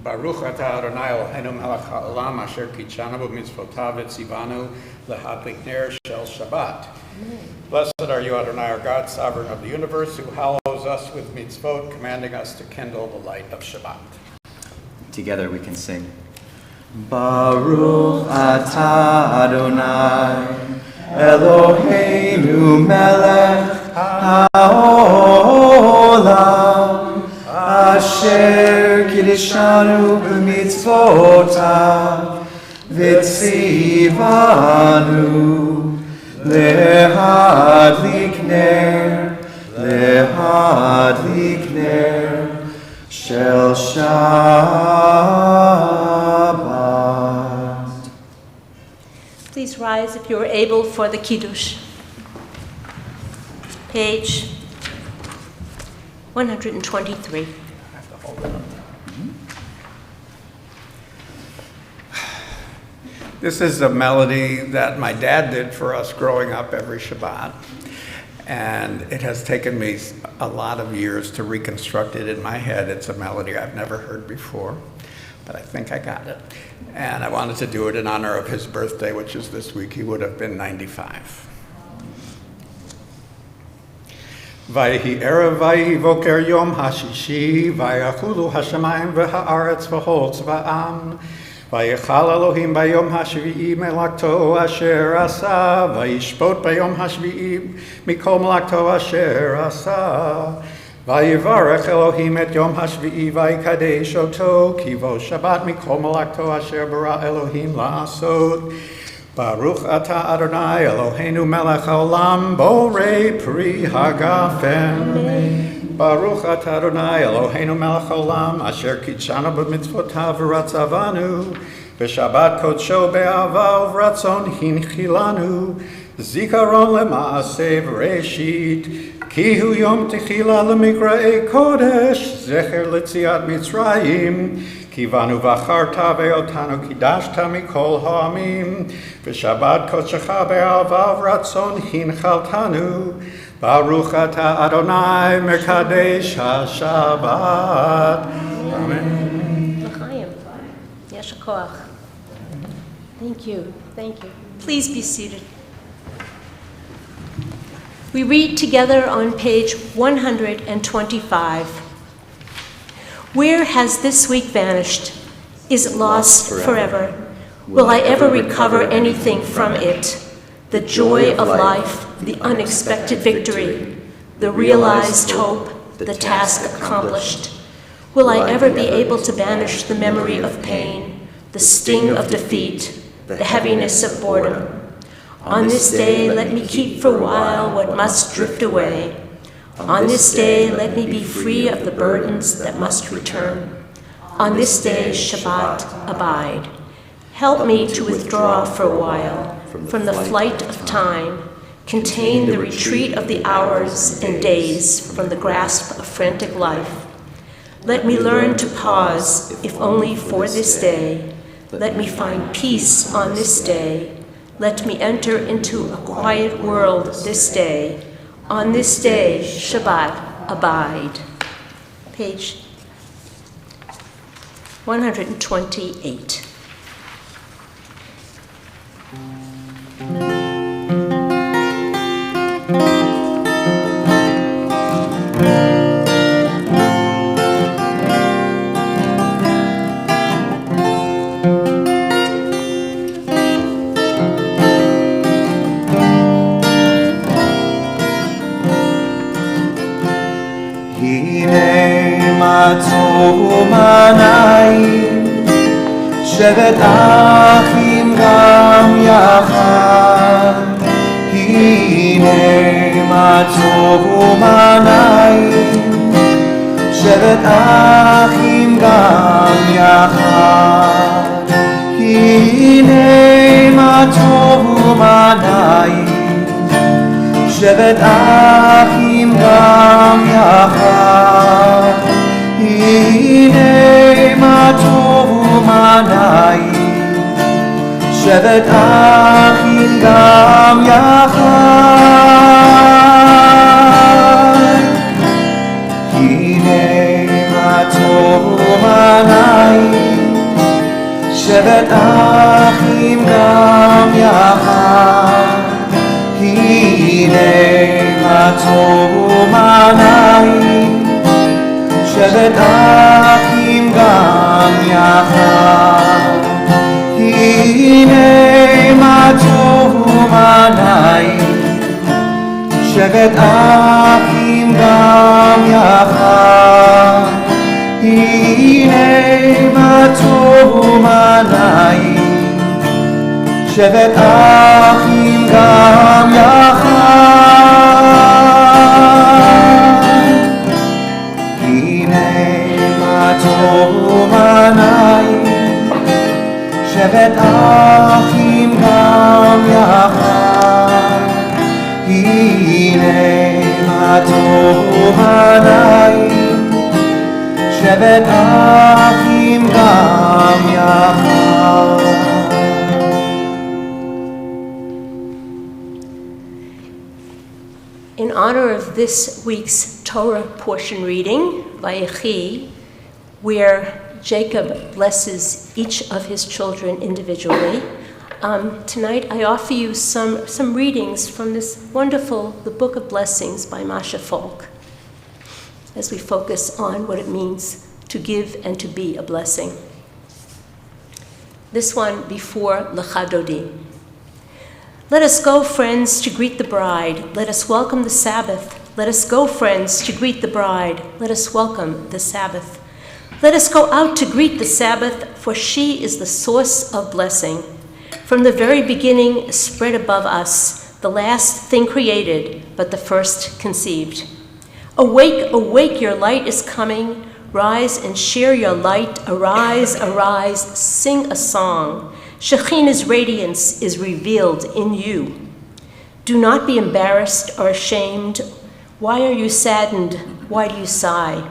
Baruch atah Adonai Eloheinu melech haolam asher kitshanu b'mitzvotav v'tzivanu lehadlik ner shel Shabbat. Blessed are you, Adonai, our God, sovereign of the universe, who hallows us with mitzvot, commanding us to kindle the light of Shabbat. Together we can sing. Baruch atah Adonai Eloheinu melech haolam asher kiddushanu b'mitzvotav v'tzivanu lehadlik ner shel Shabbat. Please rise if you are able for the Kiddush. Page 123. This is a melody that my dad did for us growing up every Shabbat. And it has taken me a lot of years to reconstruct it in my head. It's a melody I've never heard before, but I think I got it. And I wanted to do it in honor of his birthday, which is this week. He would have been 95. Vayehi erev vayehi voker yom hashishi, vayachulu hashamayim v'haaretz v'hol tzva'am. Vayechal Elohim bayom hashvi'i melakto asher asa, vayishpot bayom hashvi'i mikol melakto asher asa. Vayivarech Elohim et yom hashvi'i vayikadesh oto, kivo Shabbat mikol melakto asher bara Elohim la'asot. Baruch atah Adonai Eloheinu melech haolam, borei pri hagafen. Baruch atah Adonai Eloheinu melech haolam, asher kitshanu b'mitzvotav v'ratzavanu, v'shabbat kodsho be'ahava uv'ratzon hinchilanu, zikaron lema'aseh v'reshit, ki hu yom techila lemikra'ei kodesh, zecher letziat Mitzrayim, kivanu v'acharta ve'otanu kidashta mikol ha'amim, v'shabbat kodshecha be'ahava uv'ratzon hinchaltanu, Baruch atah Adonai mekadesh ha-Shabbat. Amen. L'chaim. Yesh koach. Thank you. Thank you. Please be seated. We read together on page 125. Where has this week vanished? Is it lost forever? Will I ever recover anything from it? The joy of life, the unexpected victory, the realized hope, the task accomplished. Will I ever be able to banish the memory of pain, the sting of defeat, the heaviness of boredom? On this day, let me keep for a while what must drift away. On this day, let me be free of the burdens that must return. On this day, Shabbat, abide. Help me to withdraw for a while from the flight of time, contain the retreat of the hours and days from the grasp of frantic life. Let me learn to pause, if only for this day. Let me find peace on this day. Let me enter into a quiet world this day. On this day, Shabbat, abide. Page 128. שבת אחים גם יחד, הנה מה טוב ומה נעים. שבת אחים גם יחד, הנה מה טוב ומה נעים. שבת אחים גם יחד, הנה מה טוב ומה נעים. שבת אחים גם יחד, הנה מה טוב ומה נעים. שבת אחים גם יחד, הנה מה טוב ומה נעים, שבת אחים גם יחד, הנה מה טוב ומה נעים, שבת אחים גם יחד, הנה מה טוב ומה נעים, שבת אחים גם יחד, הנה מה טוב ומה נעים, שבת אחים גם יחד, הנה מה טוב ומה נעים, שבת אחים גם יחד. In honor of this week's Torah portion reading, Vayechi, where Jacob blesses each of his children individually, tonight I offer you some readings from this wonderful, the Book of Blessings by Masha Falk, as we focus on what it means to give and to be a blessing. This one before Lecha Dodi. Let us go, friends, to greet the bride. Let us welcome the Sabbath. Let us go, friends, to greet the bride. Let us welcome the Sabbath. Let us go out to greet the Sabbath, for she is the source of blessing. From the very beginning, spread above us, the last thing created, but the first conceived. Awake, awake, your light is coming. Rise and share your light. Arise, arise, sing a song. Shekhinah's radiance is revealed in you. Do not be embarrassed or ashamed. Why are you saddened? Why do you sigh?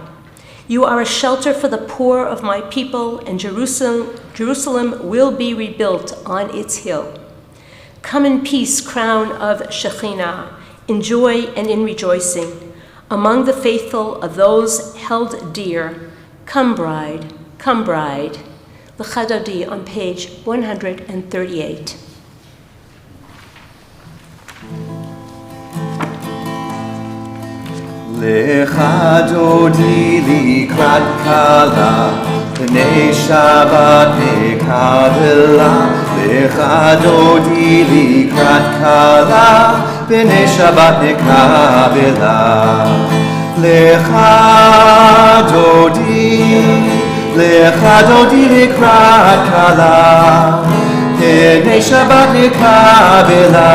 You are a shelter for the poor of my people, and Jerusalem will be rebuilt on its hill. Come in peace, crown of Shekhinah, in joy and in rejoicing. Among the faithful of those held dear, come bride, come bride. Lecha Dodi on page 138. Lecha Dodi likrat kala, B'nei Shabbat nekabela. Lecha Dodi likrat kala, B'nei Shabbat nekabela. Lecha Dodi likrat kala, B'nei Shabbat nekabela.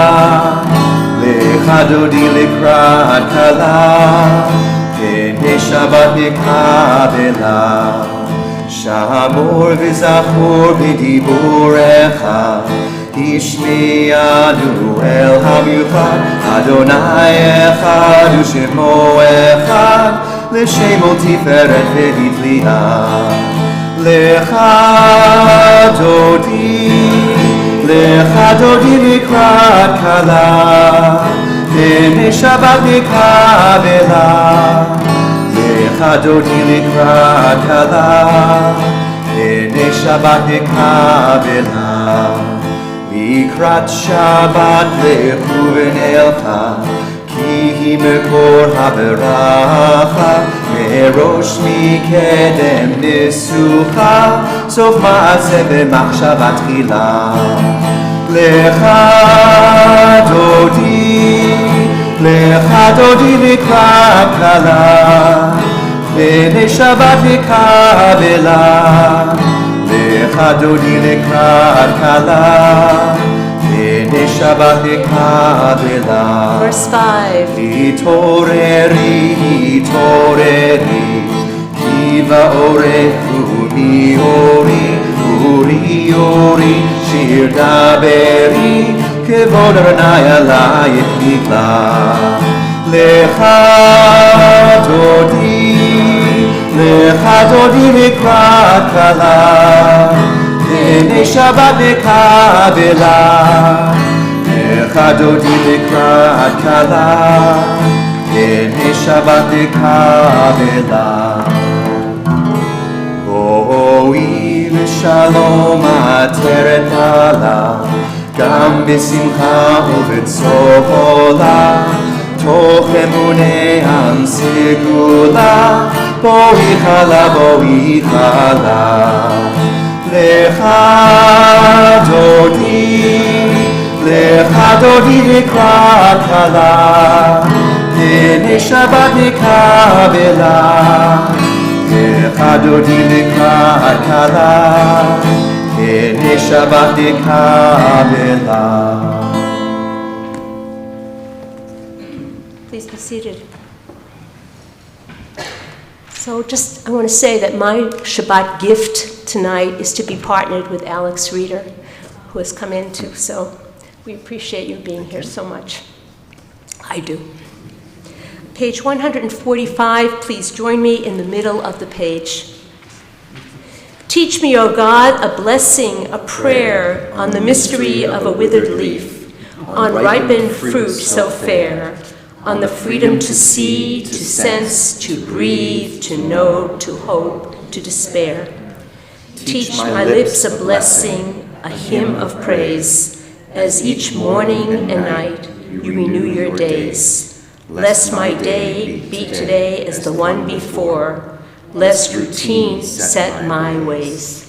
Lecha Dodi likrat kala, B'nei Shabbat nekabela. Shamor v'zachor b'diborecha, Ishmi'anu el hamiuchad. Adonai echad u'shemo echad, L'shemo tiferet v'ditliya. Lecha Dodi likrat kala, B'nei Shabbat nekabela. Lecha Dodi likrat kala, B'nei Shabbat nekabela. Likrat Shabbat lechu v'nelcha, Ki hi mekor haberacha, Merosh mikedem nisucha, Sof ma'aseh b'machshava tchila. Lecha Dodi likrat kala, B'nei Shabbat nekabela. Lecha Dodi likrat kala, B'nei Shabbat nekabela. Verse 5. Hitoreri, Ki va'orechu mi'ori, uri, shir daberi, Kevod Adonai alayich nikla. Lecha Dodi likrat kala, B'nei Shabbat nekabela. Lecha Dodi likrat kala, B'nei Shabbat nekabela. Ho'il shalom עטרת עלה, גם בשמחה ובצהלה, תוך אמוניה סגולה, בואי חלה, בואי חלה. לך דודי לקראת כלה, הנה שבת נקבלה. לך דודי לקראת כלה, הנה שבת נקבלה. Please be seated. So I want to say that my Shabbat gift tonight is to be partnered with Alex Reeder, who has come in too. So we appreciate you being here so much. I do. Page 145, please join me in the middle of the page. Teach me, O God, a blessing, a prayer on the mystery of a withered leaf, on ripened fruit so fair, on the freedom to see, to sense, to breathe, to know, to hope, to despair. Teach my lips a blessing, a hymn of praise, as each morning and night you renew your days. Lest my day be today as the one before, lest routine set my ways.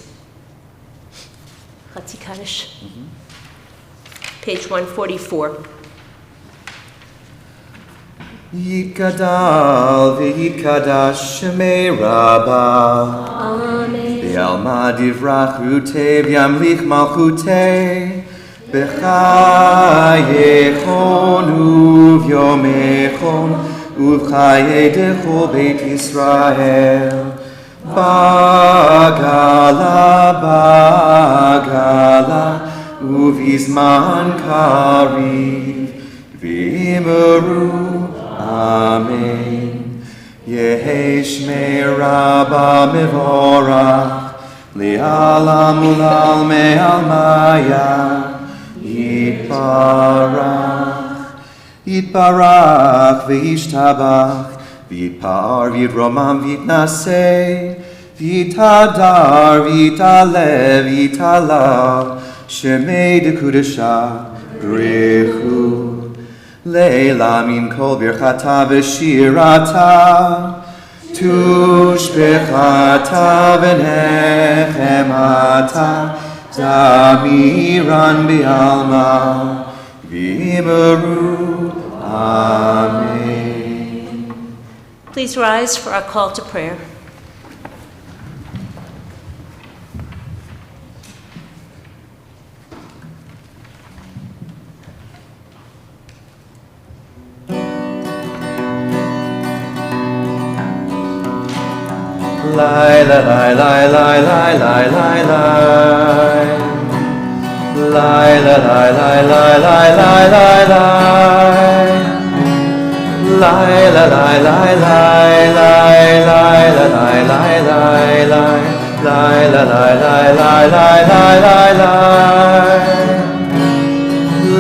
Chatzi Kaddish. Page 144. Yikadal v'yikadash shemei Rabbah, Amen. V'alma divrachute v'yamlich malchute, B'chayechon uvyomechon, uvchayedecho Beit Yisrael, Bagala, uvizman kariv, v'imru, Amen. Yehi Shmei Rabbah Mevorach, Li'alam ulal me'almaya, Yitbarach v'yishtabach, v'yitpa'ar v'yitromam v'yitnaseh, v'yitadar v'yitalev v'yitalav, Shemei dekudesha brechu. Leila min kol birchata v'shirata, tushbechata v'nechemata, zamiran bi'alma, v'imru, amen. Please rise for our call to prayer. Lai la lai lai lai lai lai lai lai. Lai la lai lai lai lai lai lai lai. Lai la lai lai lai lai lai la lai lai lai lai. Lai la lai lai lai lai lai lai lai.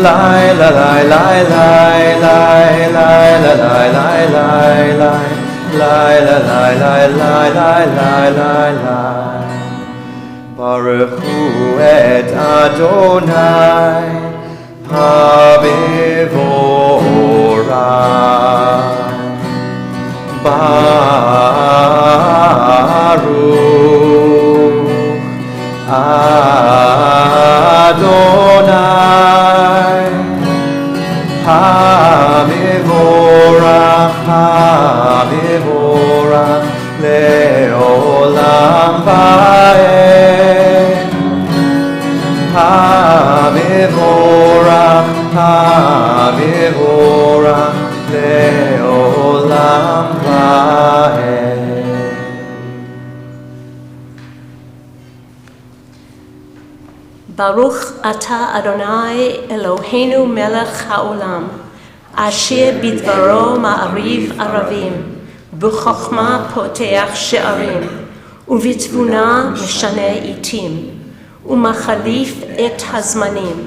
Lai la lai lai lai lai lai la lai lai lai lai. Lai la lai lai lai lai lai lai lai. Baruch hu et Adonai habevorach. Baruch Adonai habevorach, habevorach leolam vaed. Habevorach, habevorach leolam vaed. Baruch atah Adonai Eloheinu melech haolam, asher bidvaro ma'ariv aravim, b'chokhma poteach she'arim, uvitvuna meshane itim, umachalif et hazmanim,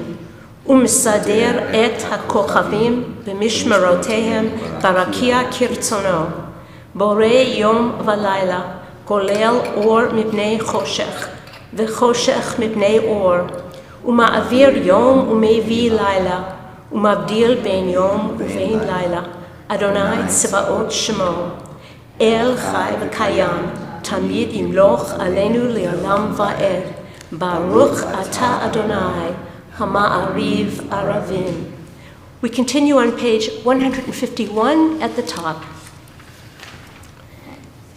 umsader et hakochavim b'mishmerotehem barakia kirtzono, borei yom v'layla, kolel or mipnei choshech, וחושך מפני אור, ומעביר יום ומביא לילה, ומבדיל בין יום ובין לילה. אדוני צבאות שמו, אל חי וקיים, תמיד ימלוך עלינו לעולם ועד. Baruch atah Adonai, hama'ariv aravim. We continue on page 151 at the top.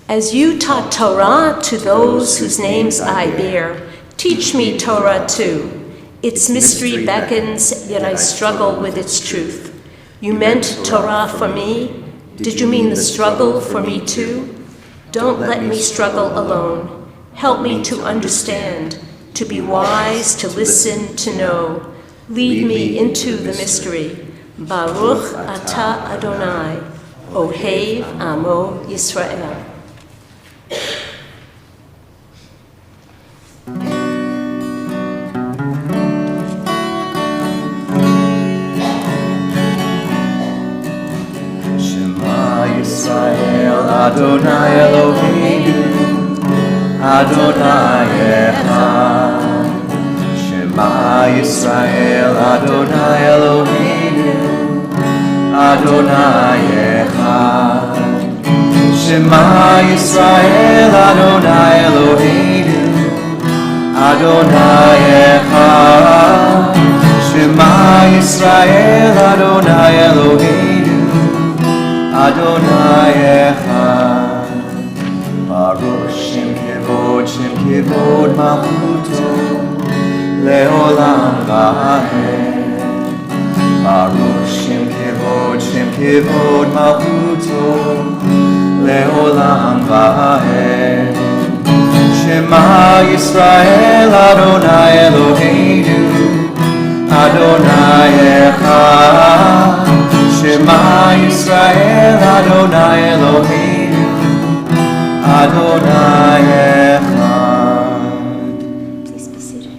As you taught Torah to those whose names I bear, teach me Torah too. Its mystery beckons, yet I struggle with its truth. You meant Torah for me. Did you mean the struggle for me too? Don't let me struggle alone. Help me to understand, to be wise, to listen, to know. Lead me into the mystery. Baruch atah Adonai, Ohev Amo Yisrael. Shema Yisrael, Adonai Eloheinu, Adonai Echad. Shema Yisrael, Adonai Eloheinu, Adonai Echad. Shema Yisrael, Adonai Eloheinu, Adonai Echad. Shema Yisrael, Adonai Eloheinu, Adonai Echad. Baruch Shem Kivod Malchuto, Leolam Vahed. Baruch Shem Kivod Malchuto, Leolam Vahed. Shema Yisrael, Adonai Eloheinu, Adonai Echad. Shema Yisrael, Adonai Eloheinu, Adonai Echad. Please be seated.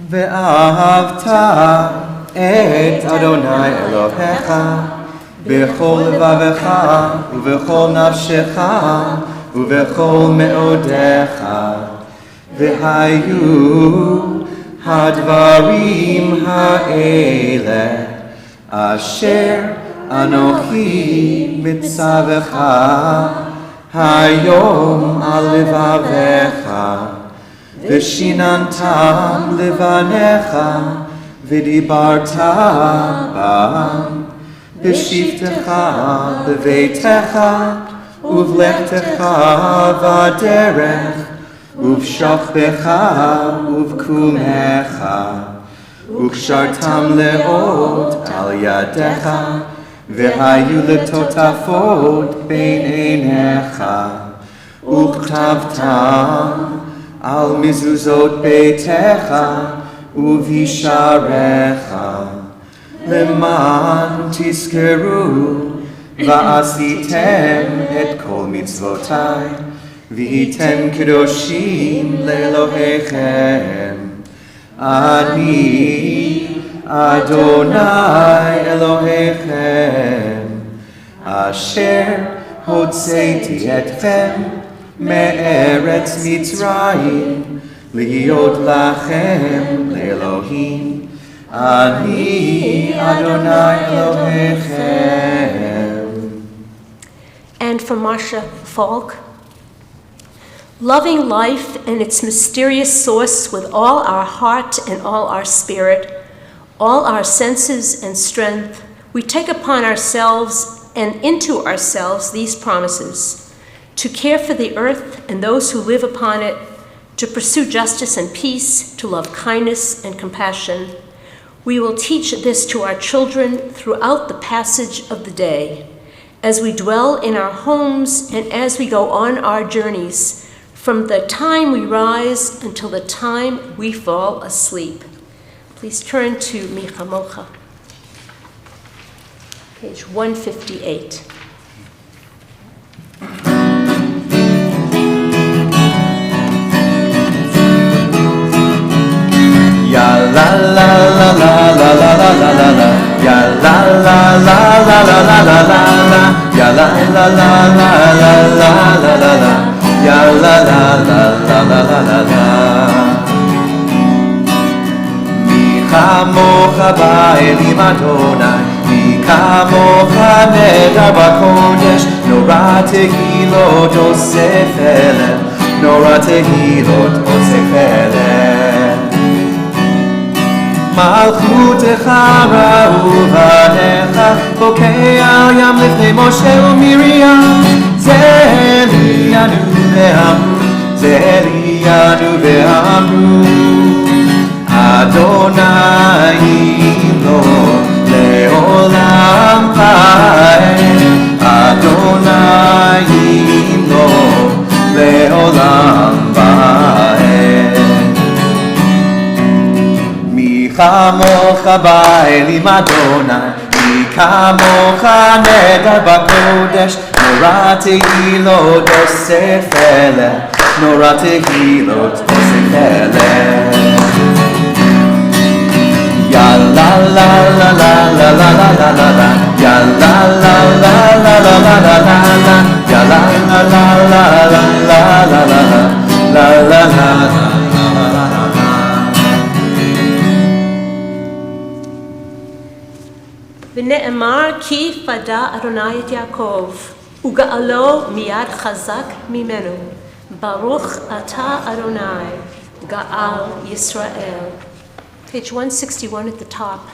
ואהבת את אדוני אלוהיך בכל לבבך ובכל נפשך ובכל מאודיך. והיו הדברים האלה אשר אנוכי מצווך היום על לבביך, ושיננתם לבניך, ודיברת בם, בשבתך בביתך, ובלכתך בדרך, ובשוכבך ובקומך, וקשרתם לאות על ידיך, והיו לטוטפות בין עיניך, וכתבתם על מזוזות ביתך ובשעריך, למען תזכרו ועשיתם את כל מצוותיי, והייתם קדושים לאלוהיכם. אני אדוני אלוהיכם, אשר הוצאתי אתכם מארץ מצרים, להיות לכם לאלוהים. אני אדוני אלוהיכם. And from Marsha Falk, loving life and its mysterious source with all our heart and all our spirit, all our senses and strength, we take upon ourselves and into ourselves these promises: to care for the earth and those who live upon it, to pursue justice and peace, to love kindness and compassion. We will teach this to our children throughout the passage of the day, as we dwell in our homes and as we go on our journeys, from the time we rise until the time we fall asleep. Please turn to Micha Mocha, page 158. Ya la la la la la la la la la la. Ya la la la la la la la la la. Ya la la la la la la la la la, ya la la la la la la la la. Mi chamocha ba'elim Adonai, mi chamocha nedar b'kodesh, nora tehilot osef elem, nora tehilot osef elem. מלכותך ואהובתך בוקע ים לפני משה ומרים זה אלינו ואמרו אדוני ימלוך לעולם ועד אדוני ימלוך לעולם ועד כמוך באלים אדוני, מי כמוך נדר בקודש, נורא תהילות אוסף אלה, נורא תהילות אוסף אלה. יא לה לה לה לה לה לה לה לה לה לה, יא לה לה לה לה לה לה לה לה לה, יא לה לה לה לה לה לה לה לה לה לה לה. ונאמר כי פדה אדוני את יעקב, וגאלו מיד חזק ממנו. ברוך אתה אדוני, גאל Yisrael. Page 161 at the top.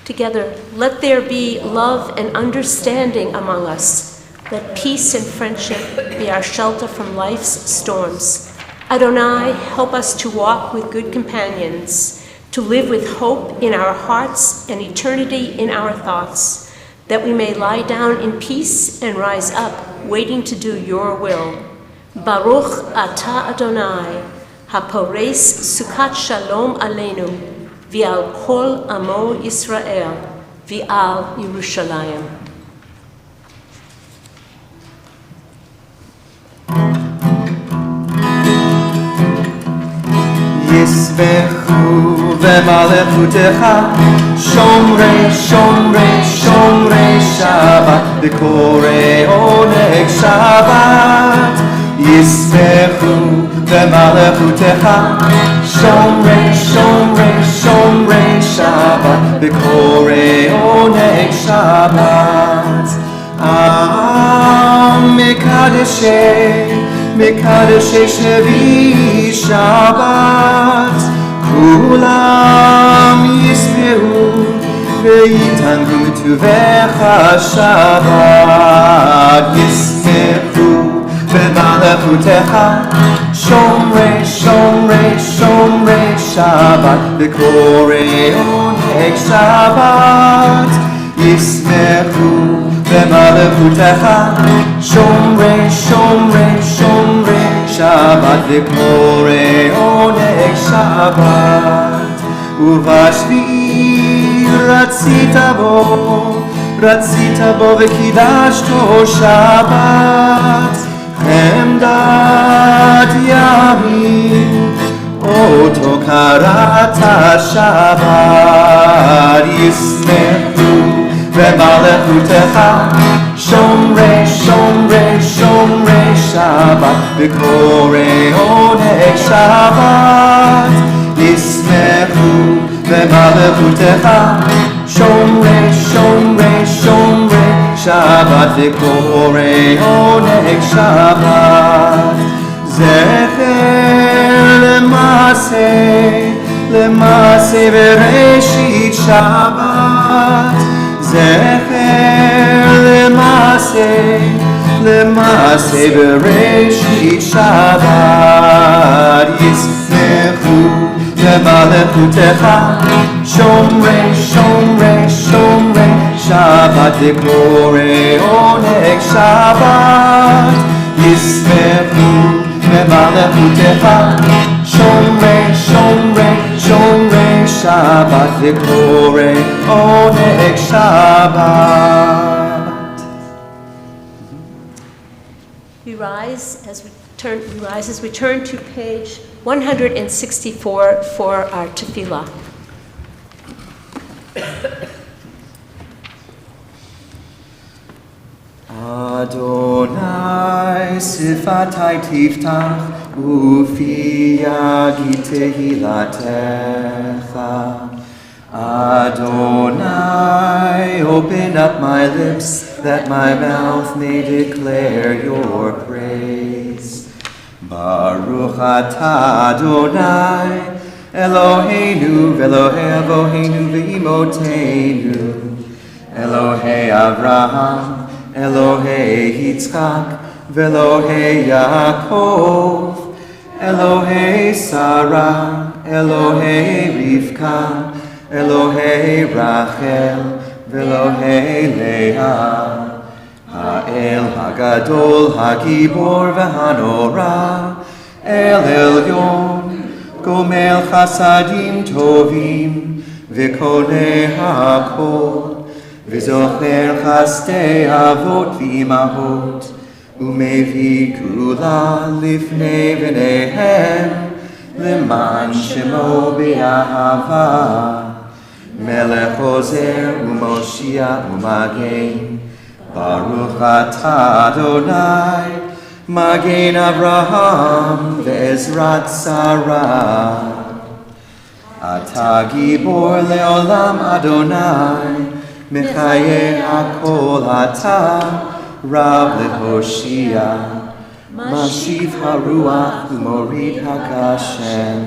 Together, let there be love and understanding among us. Let peace and friendship be our shelter from life's storms. Adonai, help us to walk with good companions, to live with hope in our hearts and eternity in our thoughts, that we may lie down in peace and rise up, waiting to do your will. Baruch atah Adonai, hapores sukat shalom aleinu, v'al kol amo Yisrael, v'al Yerushalayim. ישמחו במלכותך שומרי שומרי שומרי שבת בקוראי עונג שבת ישמחו במלכותך שומרי שומרי שומרי שבת בקוראי עונג שבת מקדשי שבי שבת כולם יספרו ויתענגו טובך שבת ישמחו במלכותך שומרי שומרי שומרי שבת בקוראי עונג שבת ישמחו במלכותך שומרי שומרי שומרי שבת וקוראי עונג שבת ובשביעי רצית בו וקידשתו שבת חמדת ימים אותו קראת שבת ישמחו במלכותך שומרי שומרי שומרי שבת בקוראי עונג שבת ישמחו במלכותך שומרי שומרי שומרי שבת בקוראי עונג שבת זכר למעשה בראשית שבת זכר למעשה בראשית שבת ישמחו במלכותך שומרי שומרי שומרי שבת וקוראי עונג שבת ישמחו במלכותך שומרי שומרי שומרי שבת וקוראי עונג שבת. We rise as we turn to page 164 for our tefillah. Adonai sifatai tiftach ufi yagi tehilatecha. Adonai, open up my lips that my mouth may declare your praise. Baruch atah Adonai, Eloheinu v'Elohei Avoheinu v'Imotenu, Elohei Avraham, Elohei Yitzchak, v'Elohei Yaakov, Elohei Sarah, Elohei Rivka, Elohei Rachel, v'Elohei Leah, Ha'el Hagadol, Hagibor v'Hanora, El Elyon, Gomel Chasadim Tovim, V'Koneh HaKol, V'Zocher Chasdei Avot V'Imahot, U'Mevi Gula Lifnei V'neihem, L'man Shemo B'Ahava, Melech Ozer U'Moshiach U'Magen, Baruch atah Adonai, Magen Avraham ve'ezrat Sarah. Atah Gibor le'olam Adonai, Mechaye hakol atah, Rab le'hoshia, Mashiv haruach u'morid hakashem,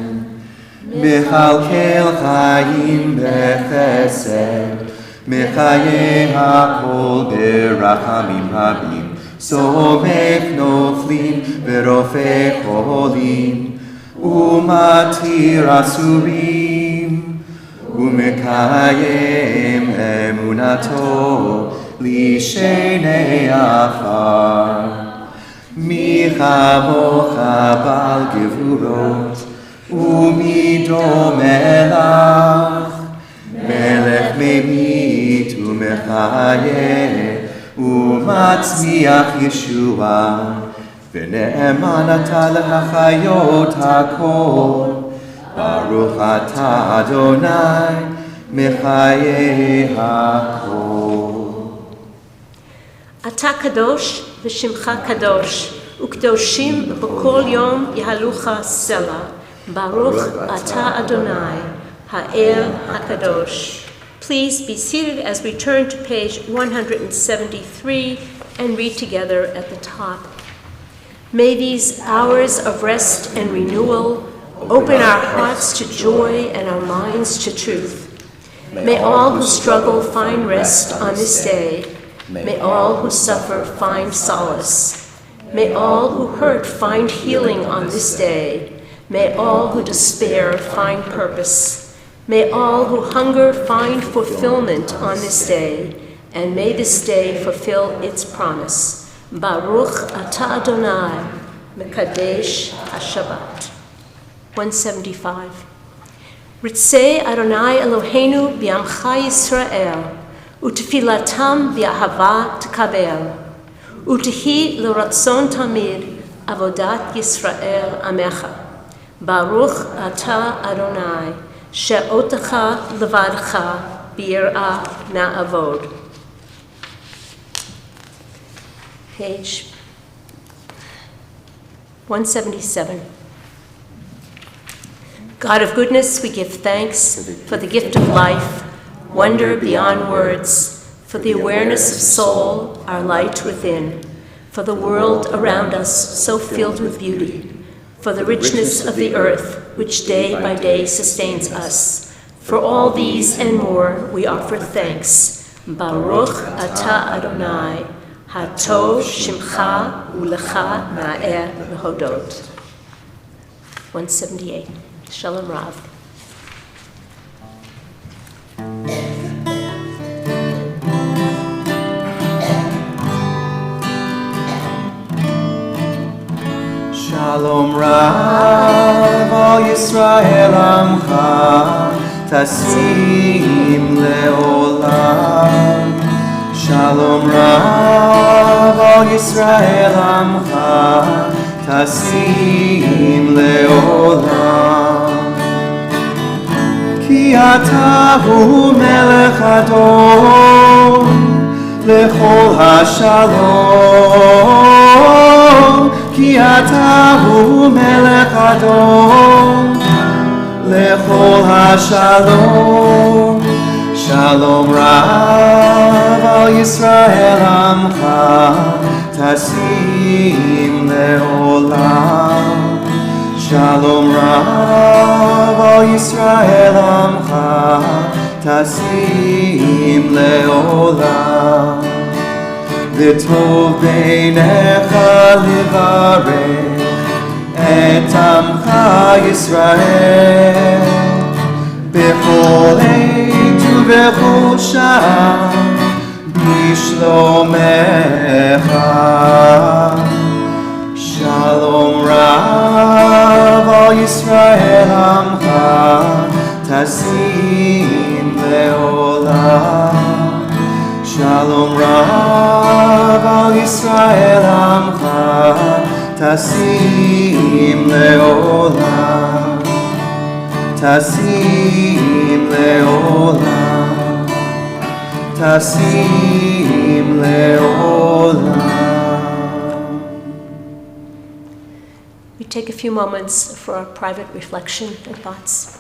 Mechalkel chayim bechesed, Mechaye hakol berachamim rabim, Somech noflim ve'rofeh cholim, Umatir asurim, Umekayem emunato lishenei afar. Mi chamocha bal gevurot, umidomelach, Melech memit umechayeh, Umatzmiach Yeshua, V'ne'eman atah lehachayot hakol, Baruch atah Adonai, Mechaye hakol. Ata kadosh v'shimcha kadosh, u'kadoshim b'kol yom yahalucha sela. Baruch atah Adonai, ha'el hakadosh. Please be seated as we turn to page 173 and read together at the top. May these hours of rest and renewal open our hearts to joy and our minds to truth. May all who struggle find rest on this day. May all who suffer find solace. May all who hurt find healing on this day. May all who despair find purpose. May all who hunger find fulfillment on this day, and may this day fulfill its promise. Baruch atah Adonai, Mekadesh HaShabbat. 175. Ritzei Adonai Eloheinu b'amcha Yisrael, u'tefilatam b'ahava t'kabel, u'tehi l'ratzon tamid avodat Yisrael amecha. Baruch atah Adonai, she'otecha levadcha b'yirah na'avod. Page 177. God of goodness, we give thanks for the gift of life, wonder beyond words, for the awareness of soul, our light within, for the world around us so filled with beauty, for the richness of the earth, which day by day sustains us. For all these and more, we offer thanks. Baruch atah Adonai, hatov shimcha ulecha na'er lehodot. 178. Shalom Rav. Shalom Rav, all Yisrael Amcha, Tasim Leolam. Shalom Rav, all Yisrael Amcha, Tasim Leolam. Ki Ata hu Melech Adon, לכל השלום, כי אתה הוא מלך אדום. לכל השלום, שלום רב על ישראל עמך, תשים לעולם. שלום רב על ישראל עמך, תשים לעולם. וטוב בעיניך לברך את עמך ישראל, בכל עת ובכל שעה בשלומך. שלום רב על ישראל עמך, תשים לעולם. שלום רב על ישראל עמך, תשים לעולם. תשים לעולם. תשים לעולם. We take a few moments for our private reflection and thoughts.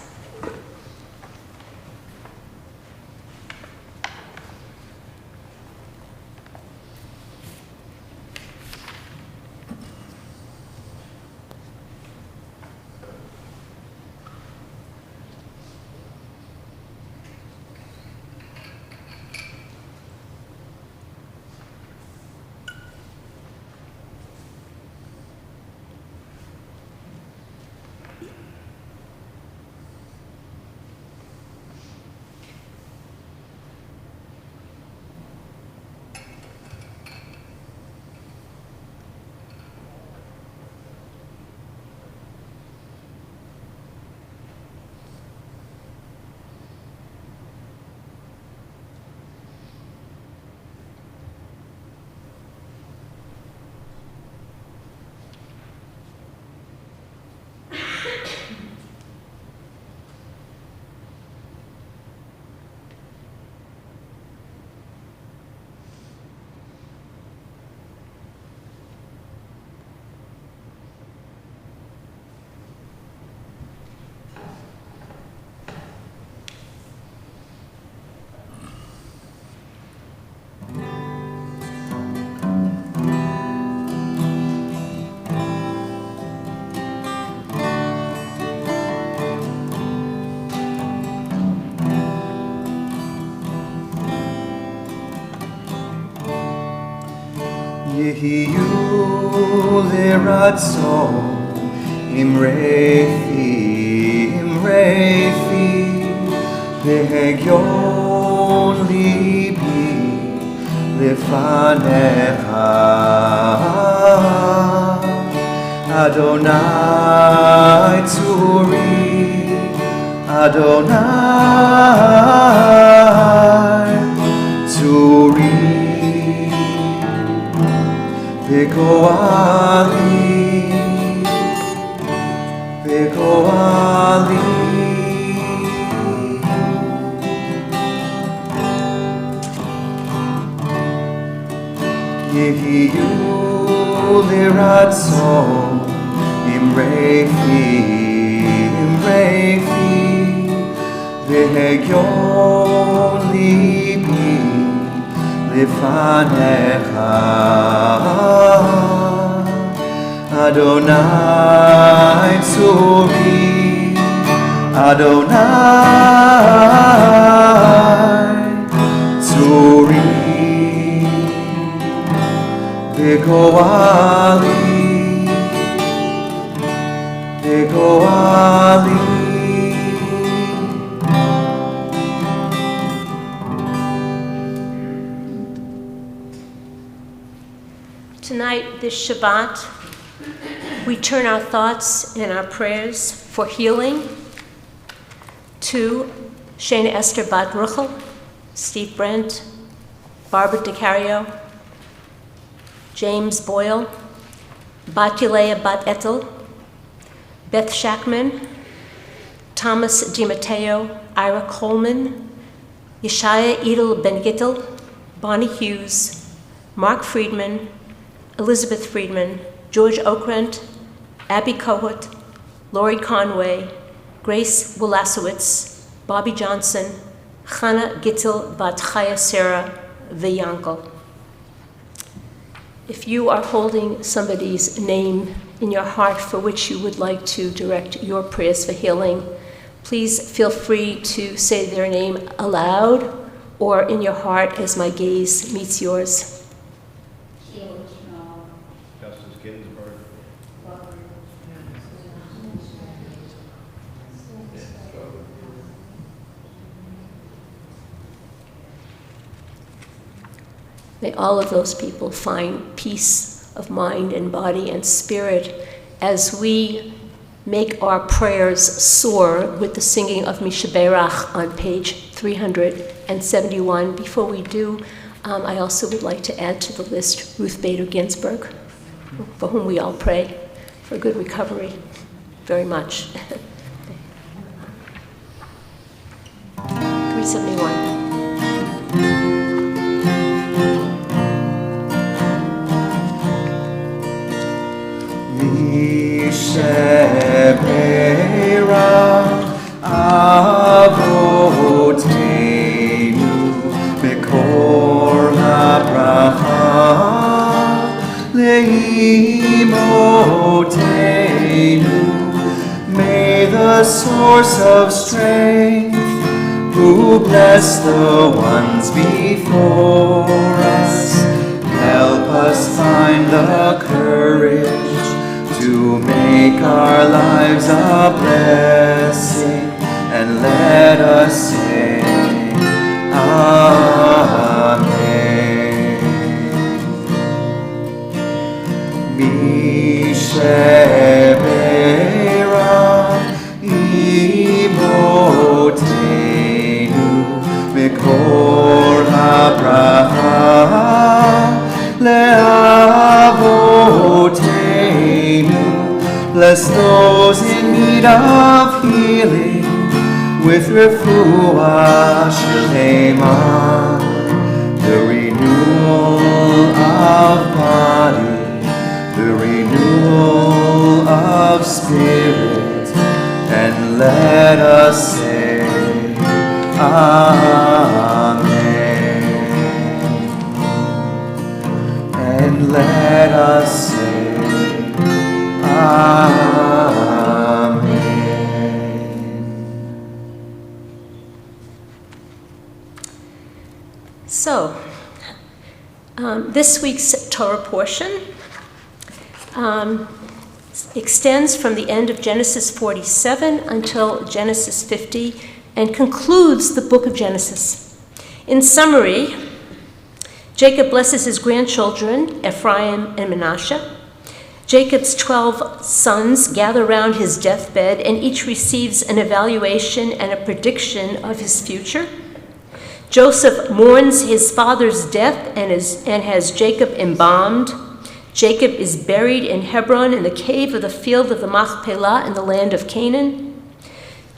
יהיו לרצון אמרי פי והגיון ליבי לפניך. אדוני צורי, אדוני צורי, וגואלי, וגואלי. יהיו לרצון אמרי פי והגיון ליבי לפניך. אדוני צורי, אדוני צורי, וגואלי, וגואלי. Tonight, this Shabbat, we turn our thoughts and our prayers for healing to Shana Esther Bat Ruchel, Steve Brent, Barbara DiCario, James Boyle, Bat Yulea Bat Etel, Beth Shackman, Thomas DiMatteo, Ira Coleman, Yeshaya Edel Ben Gittel, Bonnie Hughes, Mark Friedman, Elizabeth Friedman, George Okrent, Abby Kohut, Lori Conway, Grace Wulasowitz, Bobby Johnson, Chana Gittel Bat Chaya Sarah Viyankel. If you are holding somebody's name in your heart for which you would like to direct your prayers for healing, please feel free to say their name aloud or in your heart as my gaze meets yours. Justice Ginsburg. May all of those people find peace of mind and body and spirit as we make our prayers soar with the singing of Mishaberach on page 371. Before we do, I also would like to add to the list Ruth Bader Ginsburg, for whom we all pray for good recovery very much. 371. Sheberach Avotenu Bekor HaBracha Leimotenu. May the source of strength, who bless the ones before us, help us find the courage to make our lives a blessing, and let us say, Amen. Misheberach imotenu Mikor HaBracha le'avotenu. Bless those in need of healing with refuah shlema, the renewal of body, the renewal of spirit, and let us say, Amen. And let us say, Amen. So, this week's Torah portion extends from the end of Genesis 47 until Genesis 50 and concludes the book of Genesis. In summary, Jacob blesses his grandchildren, Ephraim and Manasseh. Jacob's 12 sons gather around his deathbed, and each receives an evaluation and a prediction of his future. Joseph mourns his father's death and has Jacob embalmed. Jacob is buried in Hebron in the cave of the field of the Machpelah in the land of Canaan.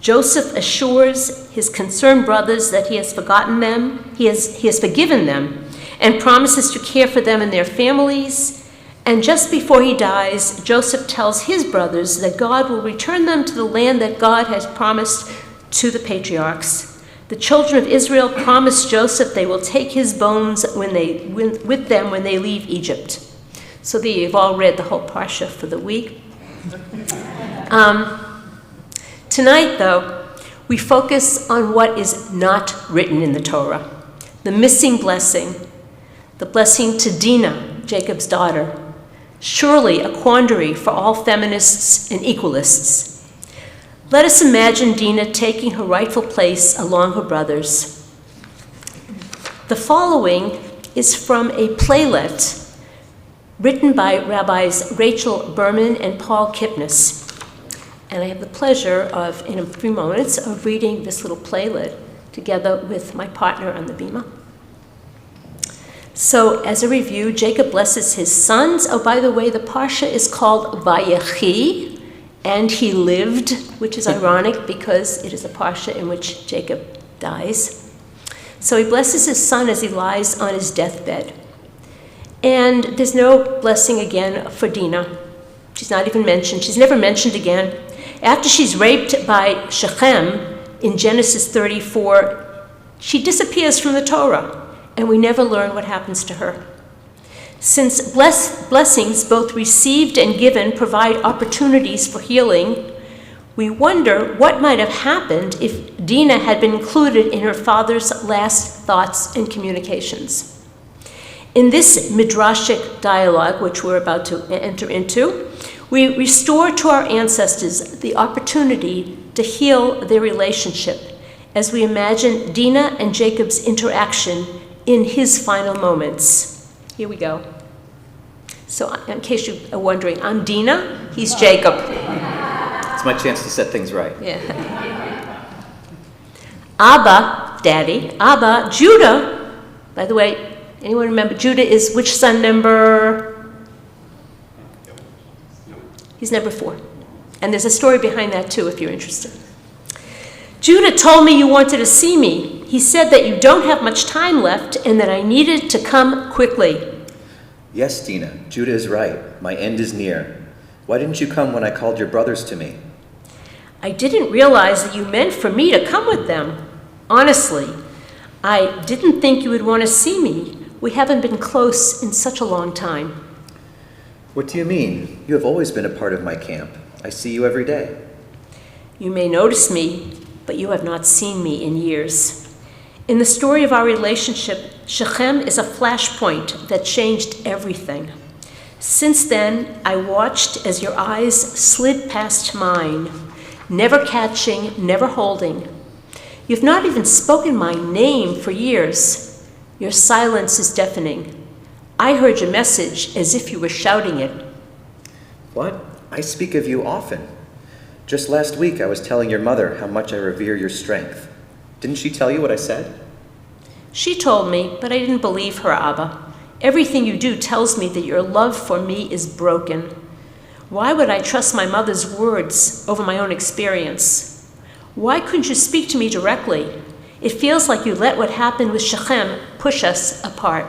Joseph assures his concerned brothers that he has forgotten them, he has forgiven them, and promises to care for them and their families. And just before he dies, Joseph tells his brothers that God will return them to the land that God has promised to the patriarchs. The children of Israel promise Joseph they will take his bones with them when they leave Egypt. So there you've all read the whole parsha for the week. Tonight, though, we focus on what is not written in the Torah, the missing blessing, the blessing to Dinah, Jacob's daughter. Surely a quandary for all feminists and equalists. Let us imagine Dinah taking her rightful place along her brothers. The following is from a playlet written by Rabbis Rachel Berman and Paul Kipnis. And I have the pleasure of, in a few moments, of reading this little playlet together with my partner on the bima. So, as a review, Jacob blesses his sons. Oh, by the way, the parsha is called Vayechi, and he lived, which is ironic because it is a parsha in which Jacob dies. So he blesses his son as he lies on his deathbed. And there's no blessing again for Dinah. She's not even mentioned. She's never mentioned again. After she's raped by Shechem in Genesis 34, she disappears from the Torah, and we never learn what happens to her. Since blessings, both received and given, provide opportunities for healing, we wonder what might have happened if Dinah had been included in her father's last thoughts and communications. In this midrashic dialogue, which we're about to enter into, we restore to our ancestors the opportunity to heal their relationship as we imagine Dinah and Jacob's interaction in his final moments. Here we go. So in case you are wondering, I'm Dinah, he's Jacob. It's my chance to set things right. Yeah. Abba, Daddy. Abba, Judah. By the way, anyone remember Judah is which son number? He's number 4. And there's a story behind that too, if you're interested. Judah told me you wanted to see me. He said that you don't have much time left and that I needed to come quickly. Yes, Dinah, Judah is right. My end is near. Why didn't you come when I called your brothers to me? I didn't realize that you meant for me to come with them. Honestly, I didn't think you would want to see me. We haven't been close in such a long time. What do you mean? You have always been a part of my camp. I see you every day. You may notice me, but you have not seen me in years. In the story of our relationship, Shechem is a flashpoint that changed everything. Since then, I watched as your eyes slid past mine, never catching, never holding. You've not even spoken my name for years. Your silence is deafening. I heard your message as if you were shouting it. What? I speak of you often. Just last week I was telling your mother how much I revere your strength. Didn't she tell you what I said? She told me, but I didn't believe her, Abba. Everything you do tells me that your love for me is broken. Why would I trust my mother's words over my own experience? Why couldn't you speak to me directly? It feels like you let what happened with Shechem push us apart.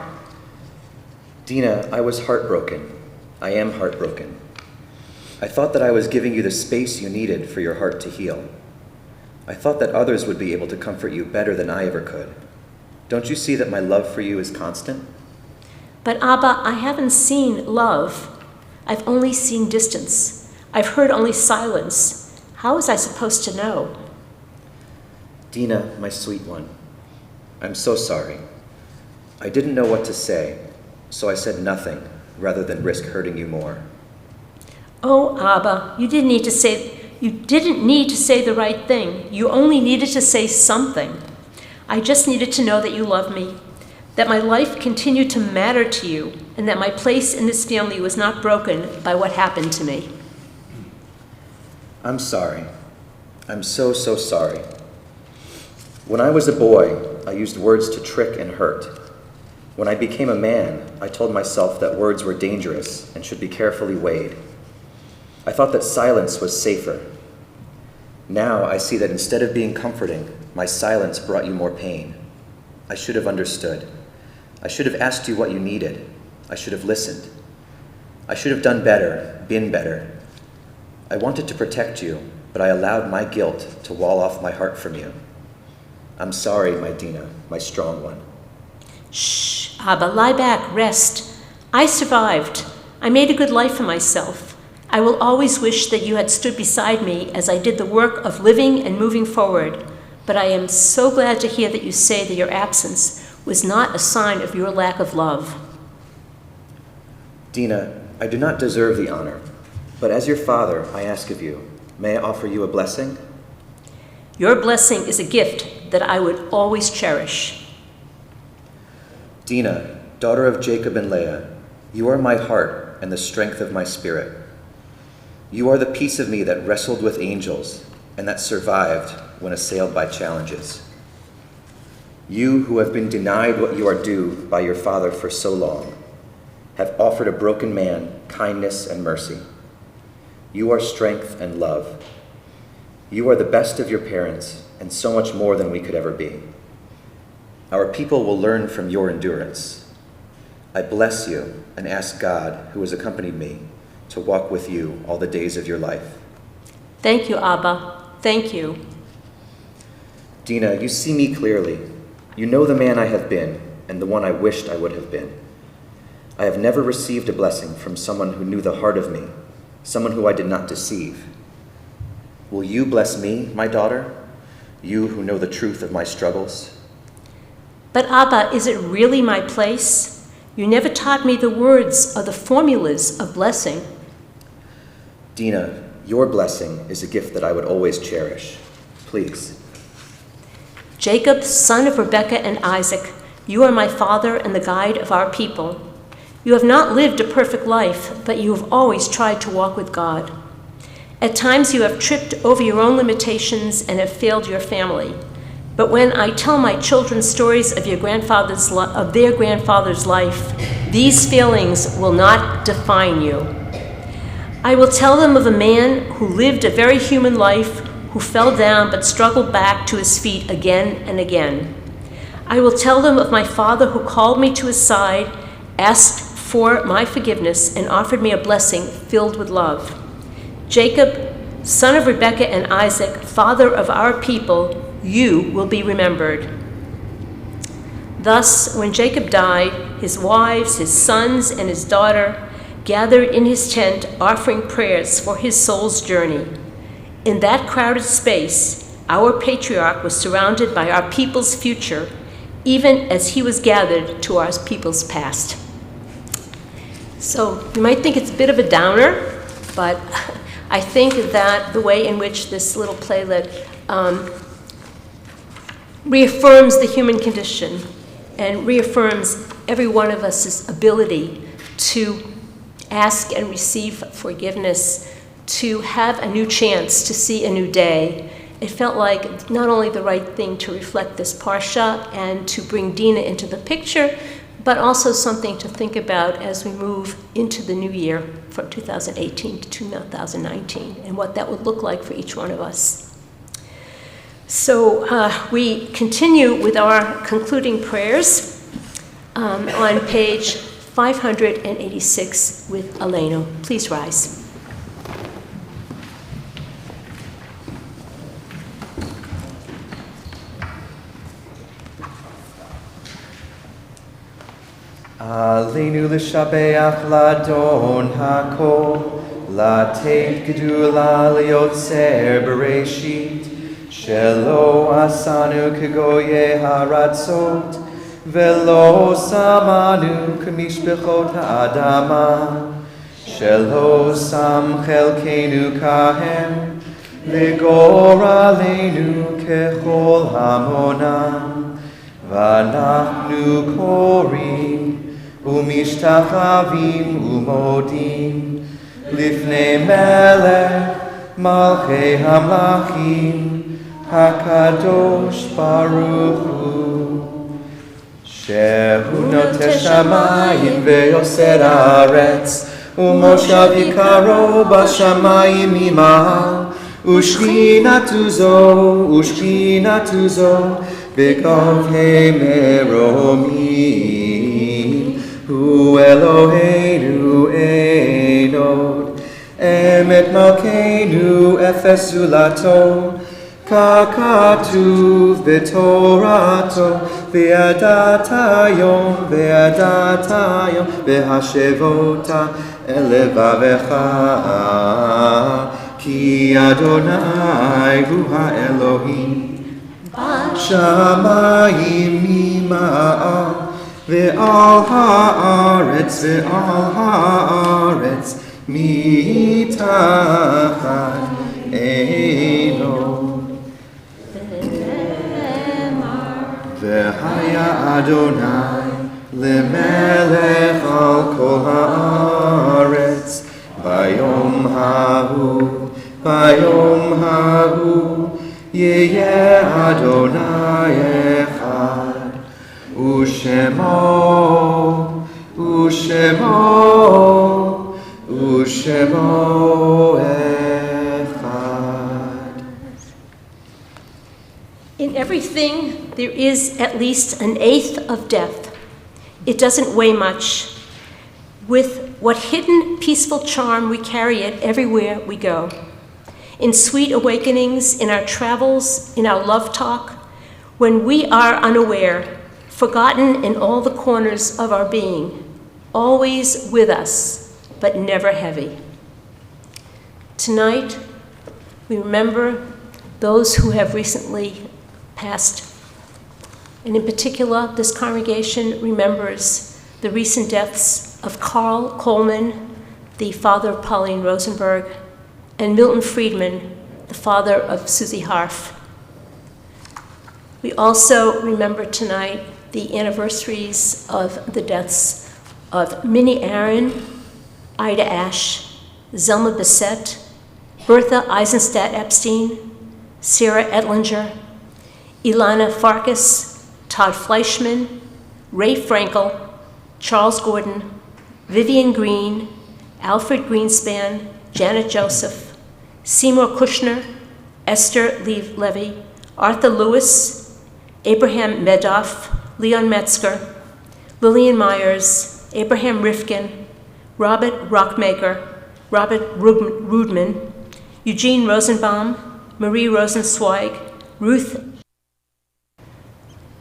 Dinah, I was heartbroken. I am heartbroken. I thought that I was giving you the space you needed for your heart to heal. I thought that others would be able to comfort you better than I ever could. Don't you see that my love for you is constant? But Abba, I haven't seen love. I've only seen distance. I've heard only silence. How was I supposed to know? Dinah, my sweet one, I'm so sorry. I didn't know what to say, so I said nothing rather than risk hurting you more. Oh, Abba, you didn't need to say the right thing. You only needed to say something. I just needed to know that you love me, that my life continued to matter to you, and that my place in this family was not broken by what happened to me. I'm sorry. I'm so sorry. When I was a boy, I used words to trick and hurt. When I became a man, I told myself that words were dangerous and should be carefully weighed. I thought that silence was safer. Now I see that instead of being comforting, my silence brought you more pain. I should have understood. I should have asked you what you needed. I should have listened. I should have done better, been better. I wanted to protect you, but I allowed my guilt to wall off my heart from you. I'm sorry, my Dinah, my strong one. Shh, Abba, lie back, rest. I survived. I made a good life for myself. I will always wish that you had stood beside me as I did the work of living and moving forward. But I am so glad to hear that you say that your absence was not a sign of your lack of love. Dinah, I do not deserve the honor, but as your father, I ask of you, may I offer you a blessing? Your blessing is a gift that I would always cherish. Dinah, daughter of Jacob and Leah, you are my heart and the strength of my spirit. You are the piece of me that wrestled with angels and that survived when assailed by challenges. You who have been denied what you are due by your father for so long have offered a broken man kindness and mercy. You are strength and love. You are the best of your parents and so much more than we could ever be. Our people will learn from your endurance. I bless you and ask God, who has accompanied me, to walk with you all the days of your life. Thank you, Abba. Thank you. Dina, you see me clearly. You know the man I have been and the one I wished I would have been. I have never received a blessing from someone who knew the heart of me, someone who I did not deceive. Will you bless me, my daughter, you who know the truth of my struggles? But Abba, is it really my place? You never taught me the words or the formulas of blessing. Dina, your blessing is a gift that I would always cherish. Please. Jacob, son of Rebekah and Isaac, you are my father and the guide of our people. You have not lived a perfect life, but you have always tried to walk with God. At times you have tripped over your own limitations and have failed your family. But when I tell my children stories of their grandfather's life, these failings will not define you. I will tell them of a man who lived a very human life, who fell down but struggled back to his feet again and again. I will tell them of my father who called me to his side, asked for my forgiveness, and offered me a blessing filled with love. Jacob, son of Rebekah and Isaac, father of our people, you will be remembered. Thus, when Jacob died, his wives, his sons, and his daughter gathered in his tent, offering prayers for his soul's journey. In that crowded space, our patriarch was surrounded by our people's future, even as he was gathered to our people's past. So you might think it's a bit of a downer, but I think that the way in which this little playlet reaffirms the human condition and reaffirms every one of us' ability to ask and receive forgiveness, to have a new chance to see a new day. It felt like not only the right thing to reflect this Parsha and to bring Dina into the picture, but also something to think about as we move into the new year from 2018 to 2019 and what that would look like for each one of us. So we continue with our concluding prayers on page 586 with Aleinu. Please rise. Aleinu l'shabeach l'Adon hakol, לתת גדולה ליוצר בראשית, שלא עשנו כגויי הארצות, ולא שמנו כמשפחות האדמה, שלא שם חלקנו כהם, לגורלנו ככל המונם, ואנחנו קוראים ומשתחווים ומודים לפני מלך מלכי המלכים הקדוש ברוך הוא, שהוא נוטה שמיים ויוסר הארץ, ומושב יקרו בשמיים ממעל, ושכינתו זו בגבהי מרומים, הוא אלוהינו אין עוד, אמת מלכנו אפס זולתו, ככתוב בתורתו, וידעת היום והשבות אל לבבך, כי אדוני הוא האלוהים, שמיים ממעל ועל הארץ מתחת עינו. והיה אדוני למלך על כל הארץ ביום ההוא יהיה אדוני אחד, ושמו אחד. In everything there is at least an eighth of death. It doesn't weigh much. With what hidden, peaceful charm we carry it everywhere we go. In sweet awakenings, in our travels, in our love talk, when we are unaware, forgotten in all the corners of our being, always with us, but never heavy. Tonight, we remember those who have recently passed. And in particular, this congregation remembers the recent deaths of Carl Coleman, the father of Pauline Rosenberg, and Milton Friedman, the father of Susie Harf. We also remember tonight the anniversaries of the deaths of Minnie Aaron, Ida Ash, Zelma Bissett, Bertha Eisenstadt Epstein, Sarah Etlinger, Ilana Farkas, Todd Fleischman, Ray Frankel, Charles Gordon, Vivian Green, Alfred Greenspan, Janet Joseph, Seymour Kushner, Esther Levy, Arthur Lewis, Abraham Medoff, Leon Metzger, Lillian Myers, Abraham Rifkin, Robert Rockmaker, Robert Rudman, Eugene Rosenbaum, Marie Rosenzweig, Ruth,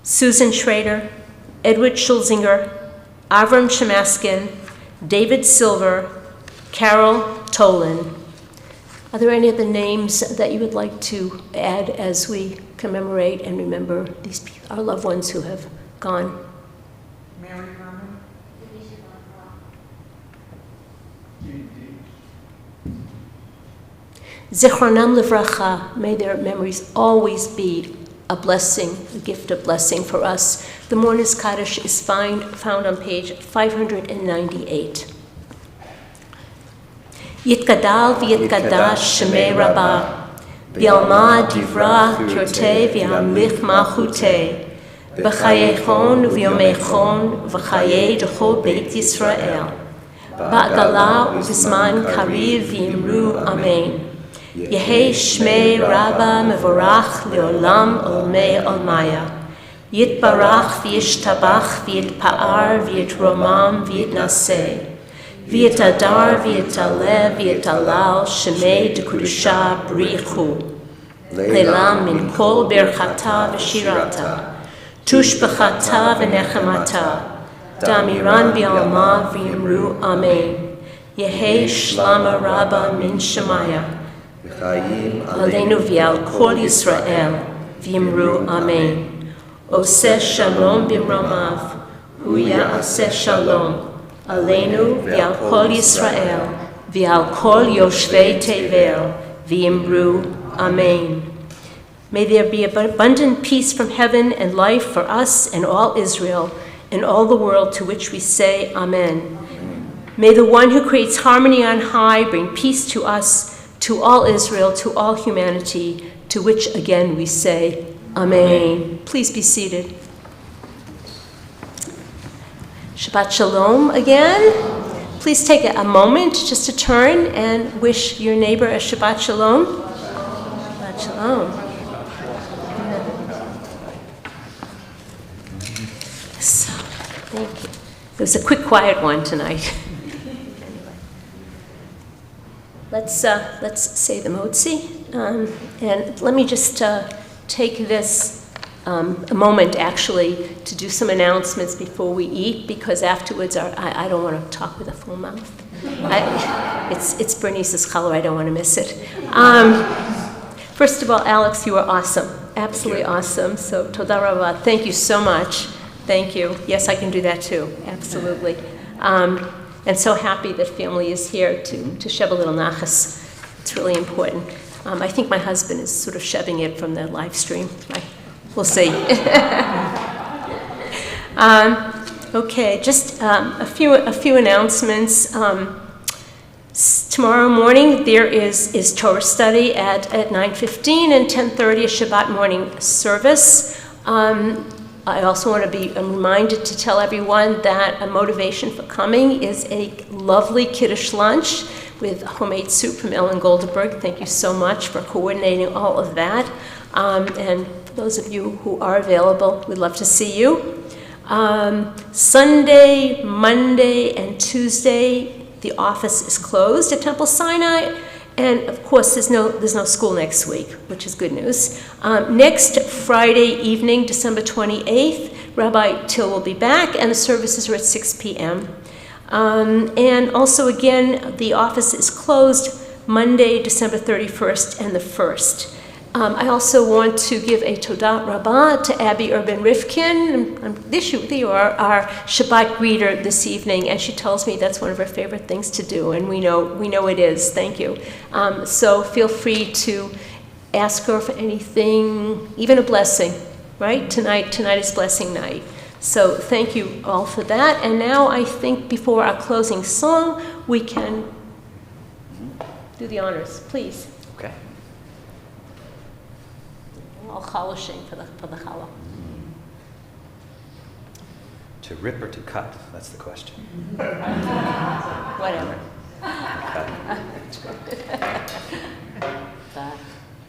Susan Schrader, Edward Schulzinger, Avram Shemaskin, David Silver, Carol Tolan. Are there any other names that you would like to add as we commemorate and remember these people, our loved ones who have gone? Mary Herman. Zichronam Livracha, may their memories always be a blessing, a gift of blessing for us. The Mourner's Kaddish is found on page 598. Yitgadal v'yitgadash shemei Rabbah, v'yalma divra kirtei v'yamlich malchutei, v'chayechon v'yomechon v'chayei d'chol Beit Yisrael, ba'gala u'bizman kariv v'yimru amen. Yehei shmei Rabbah mevorach leolam olmei olmaya. Yitbarach v'yishtabach v'yitpa'ar v'yitromam v'yitnaseh. V'yitadar v'yitaleh v'yitalal shemei d'kudusha b'richu. Lelam min kol berchata v'shirata. Tushbachata v'nechemata. Damiran b'alma v'yimru amen. Yehei shlama Rabbah min shemaya. Aleinu v'al kol Yisrael, v'yimru amen. Oseh shalom b'mromav, hu ya'aseh shalom, aleinu v'al kol Yisrael, v'al kol yoshvei tevel, v'yimru amen. May there be abundant peace from heaven and life for us and all Israel and all the world to which we say amen. May the one who creates harmony on high bring peace to us, to all Israel, to all humanity, to which again we say, amen. Please be seated. Shabbat Shalom again. Please take a moment just to turn and wish your neighbor a Shabbat Shalom. Shabbat Shalom. So, thank you. It was a quick, quiet one tonight. Let's say the Motzi, and let me just take this a moment actually to do some announcements before we eat, because afterwards I don't want to talk with a full mouth. It's Bernice's challah, I don't want to miss it. First of all, Alex, you are awesome, absolutely awesome. So toda rabah, thank you so much. Thank you. Yes, I can do that too, absolutely. And so happy that family is here to shove a little nachas. It's really important. I think my husband is sort of shoving it from the live stream. We'll see. Okay, just a few announcements. Tomorrow morning there is Torah study at 9:15 and 10:30 a Shabbat morning service. I also want to be reminded to tell everyone that a motivation for coming is a lovely Kiddush lunch with homemade soup from Ellen Goldenberg. Thank you so much for coordinating all of that. And those of you who are available, we'd love to see you. Sunday, Monday, and Tuesday, the office is closed at Temple Sinai. And of course, there's no school next week, which is good news. Next Friday evening, December 28th, Rabbi Till will be back, and the services are at 6 p.m. And also, again, the office is closed Monday, December 31st and the 1st. I also want to give a Todat Rabbah to Abby Urban Rifkin. There you are, our Shabbat greeter this evening, and she tells me that's one of her favorite things to do, and we know it is. Thank you. So feel free to ask her for anything, even a blessing, right? Tonight is blessing night. So thank you all for that. And now I think before our closing song, we can do the honors, please. Okay. All chalashing for the challah. To rip or to cut? That's the question. Whatever.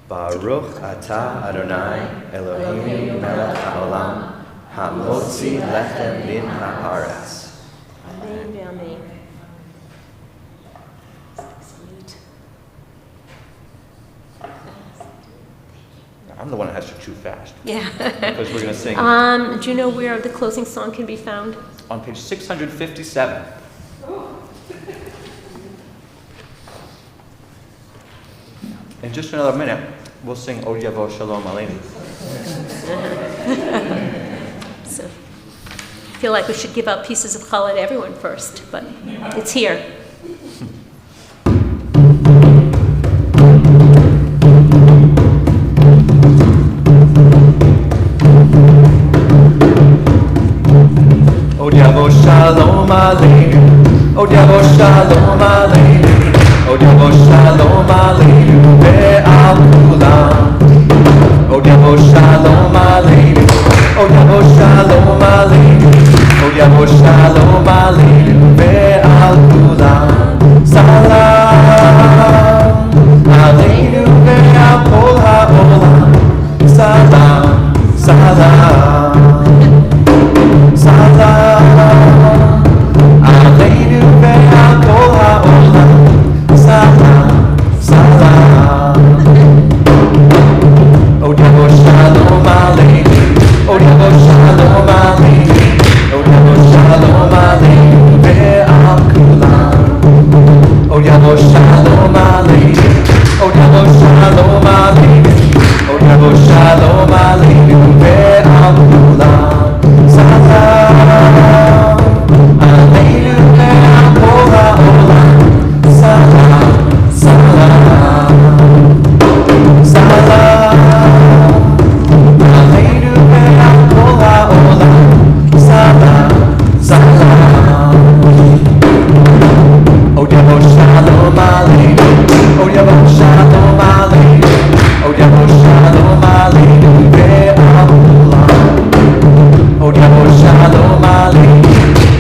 Baruch atah Adonai Eloheinu melech haolam hamotzi lechem min haaretz. Amen ve'amen. I'm the one that has to chew fast. Yeah. Because we're going to sing Do you know where the closing song can be found? on page 657. In just another minute, we'll sing Od Yavo Shalom Aleinu. So I feel like we should give out pieces of challah to everyone first, but it's here. Od Yavo Shalom Aleinu, Od Yavo Shalom Aleinu, Od Yavo Shalom Aleinu ve'al kulam. Od Yavo Shalom Aleinu, Od Yavo Shalom Aleinu, Od Yavo Shalom Aleinu ve'al kulam. Salam Aleinu ve'al kol ha'olam. Salam, salam. Salam Aleinu ve'al kol ha'olam. Salam, salam. Od Yavo Shalom Aleinu, Od Yavo Shalom Aleinu, Od Yavo Shalom Aleinu ve'al kulam. Od Yavo Shalom Aleinu, Od Yavo Shalom Aleinu, Od Yavo Shalom Aleinu ve'al kulam. Salam Aleinu ve'al kol ha'olam. Salam, salam. Salam Aleinu ve'al kol ha'olam. Salam, salam. Od Yavo Shalom Aleinu, Od Yavo Shalom Aleinu, Od Yavo Shalom Aleinu ve'al kulam. Od Yavo Shalom Aleinu,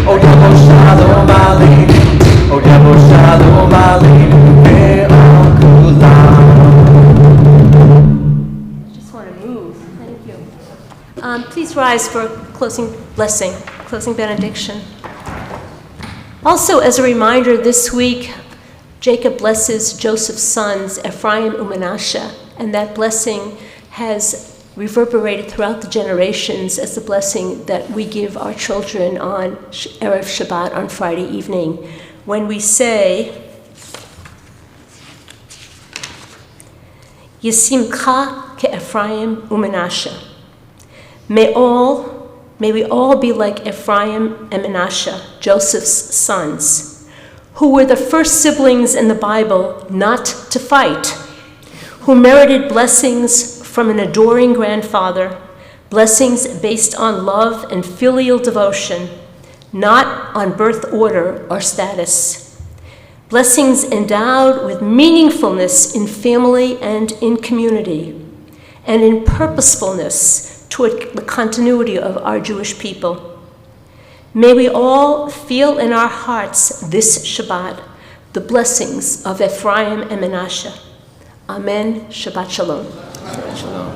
Od Yavo Shalom Aleinu, Od Yavo Shalom Aleinu ve'al kulam. Just want to move. Thank you. Please rise for closing blessing, closing benediction. Also, as a reminder, this week, Jacob blesses Joseph's sons, Ephraim and Manasseh, and that blessing has reverberated throughout the generations as the blessing that we give our children on Erev Shabbat on Friday evening, when we say, Yesimcha ke'Ephraim u'Manasseh. May we all be like Ephraim and Manasseh, Joseph's sons, who were the first siblings in the Bible not to fight, who merited blessings from an adoring grandfather, blessings based on love and filial devotion, not on birth order or status. Blessings endowed with meaningfulness in family and in community, and in purposefulness toward the continuity of our Jewish people. May we all feel in our hearts this Shabbat the blessings of Ephraim and Manasseh. Amen. Shabbat Shalom. Shalom.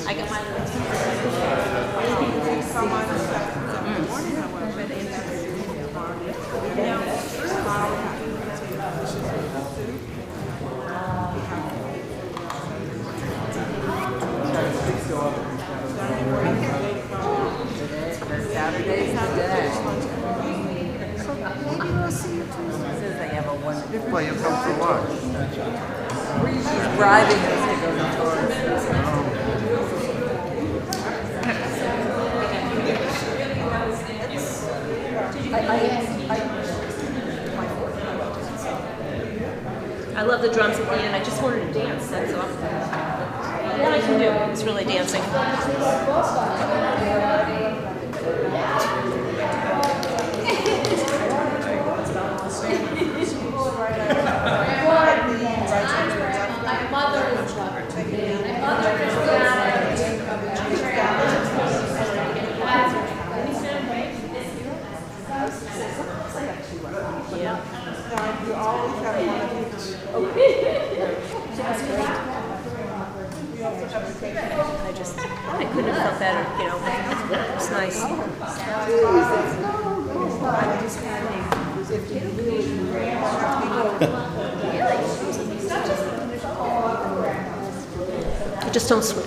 I got my Saturday's the day. So maybe we'll see you Tuesday. Says they have a wonderful. Well, you come for lunch. She's bribing us to go to tours. I love the drums at the end. I just wanted to dance. That's all. What I can do. It's really dancing. You always have one of each. I couldn't have felt better, you know. It's nice. I just don't sweat.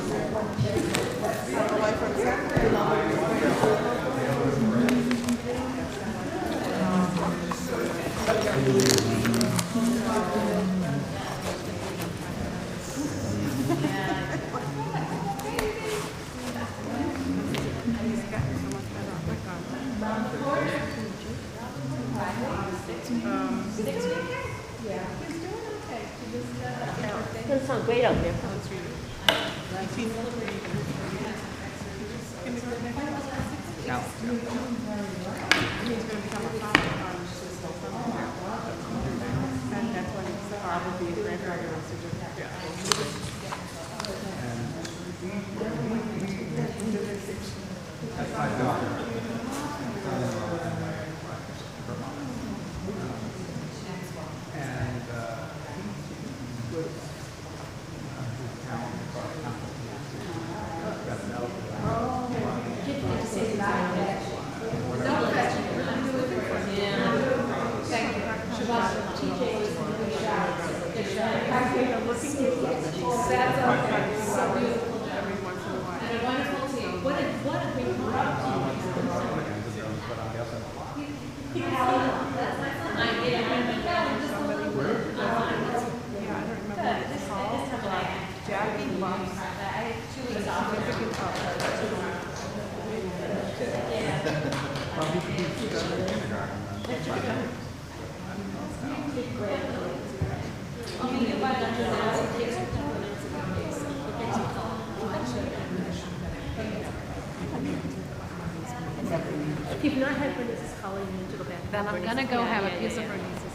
Doesn't sound great out there. That's my daughter. And If you've not had Bernice's collar, you need to go back. Then I'm gonna go have a piece of Bernice's.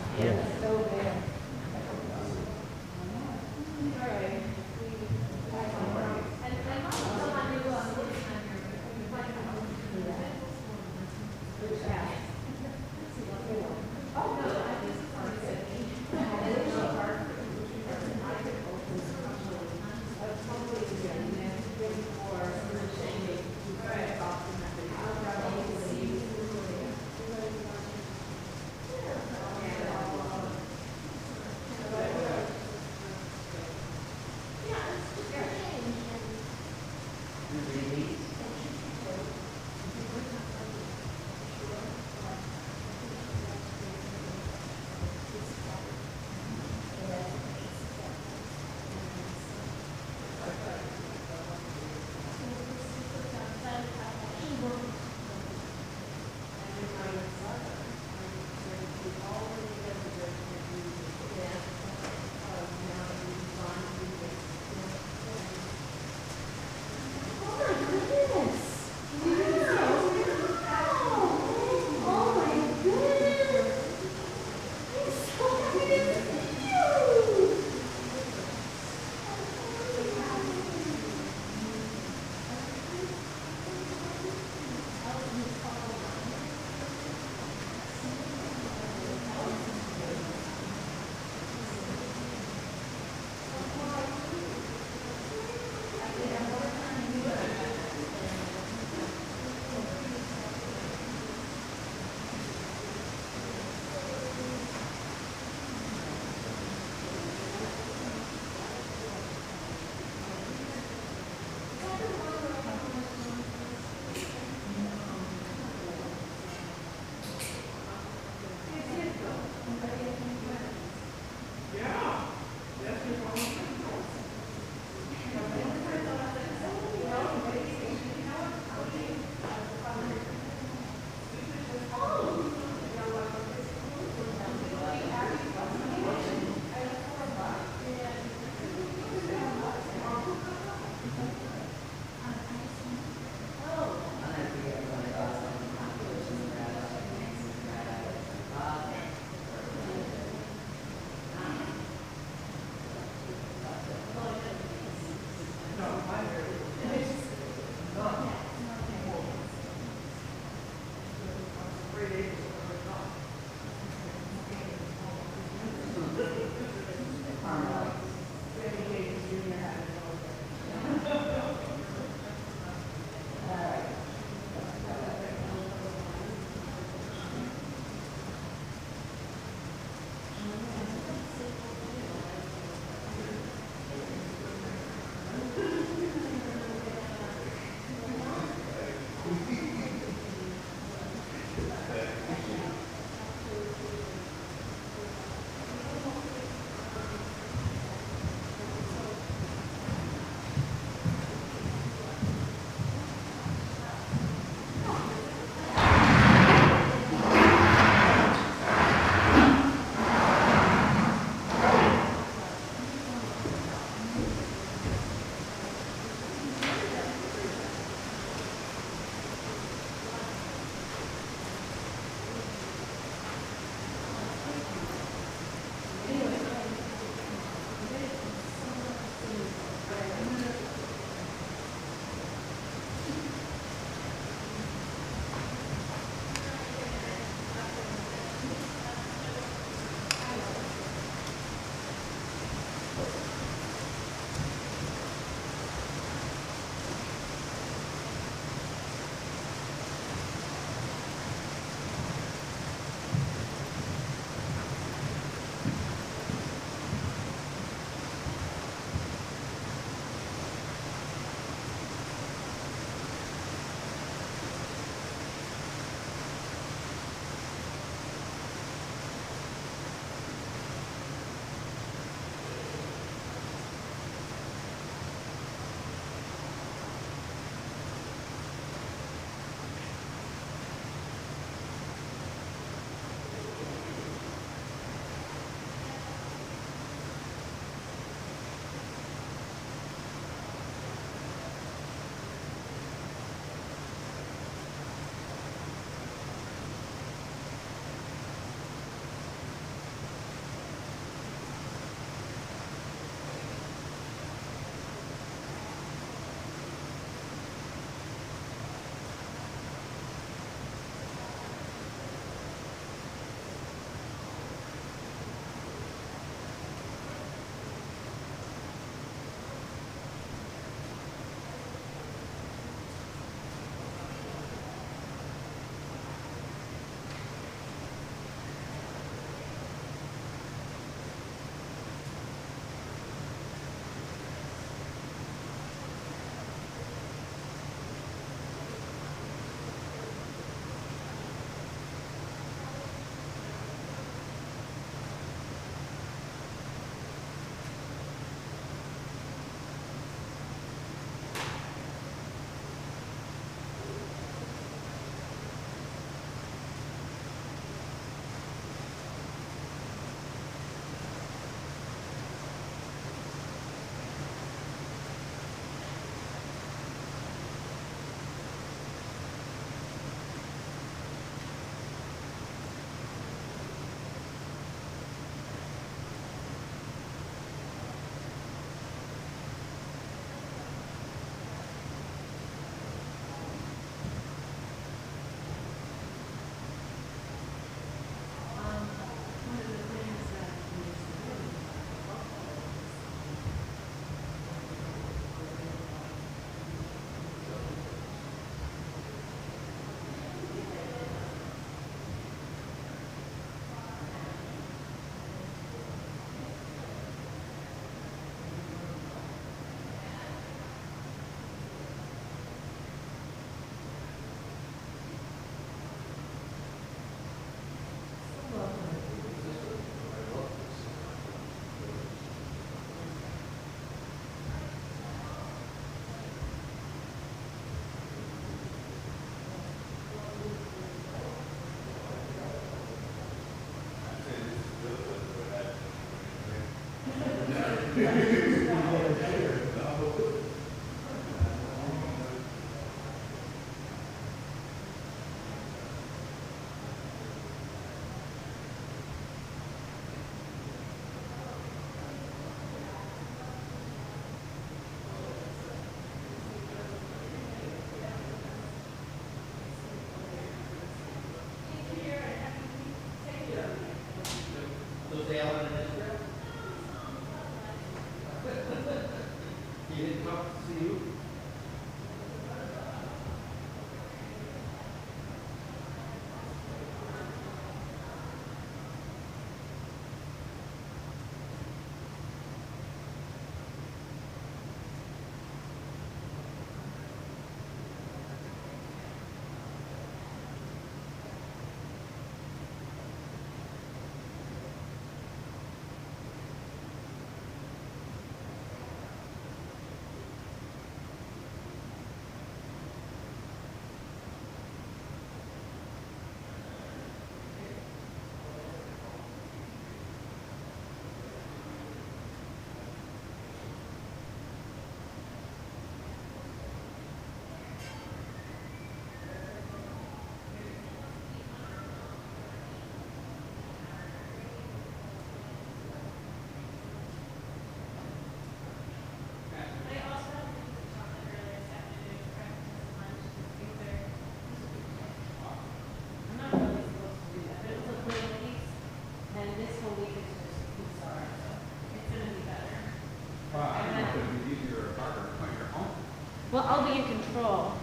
control.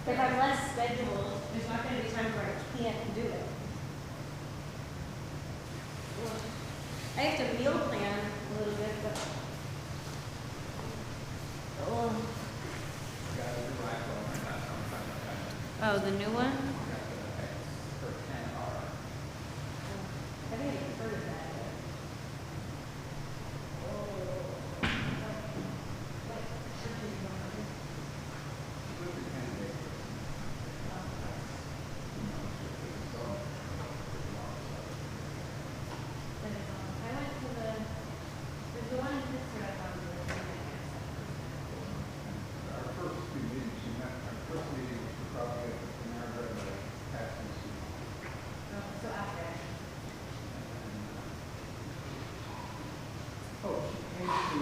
If I'm less scheduled, there's not gonna be time where I can't do it. I have to meal plan a little bit, but. Oh, the new one? I think I've heard of that. I went to there's the one in Pittsburgh I thought was really nice. Our first two meetings, our first meeting was probably at the America Taxi. So out there. Oh, she came to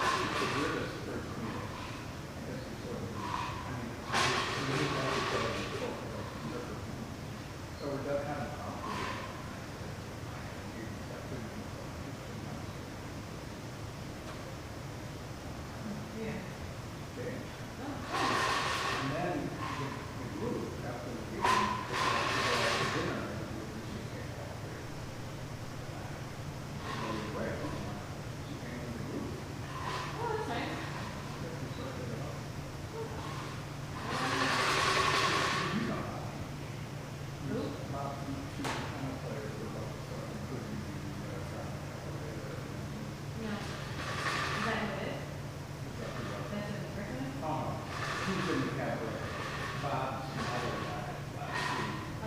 the weirdest first meeting. I guess it's sort of, I mean, we didn't have each other before, so we got kind of complicated. Yeah. Okay. And then the group, after the meeting, they went to dinner. She came back here. She came in the group. Oh, that's nice. No. Is that who it is? That's a person? He's in the cabaret. Bob's another guy last week. I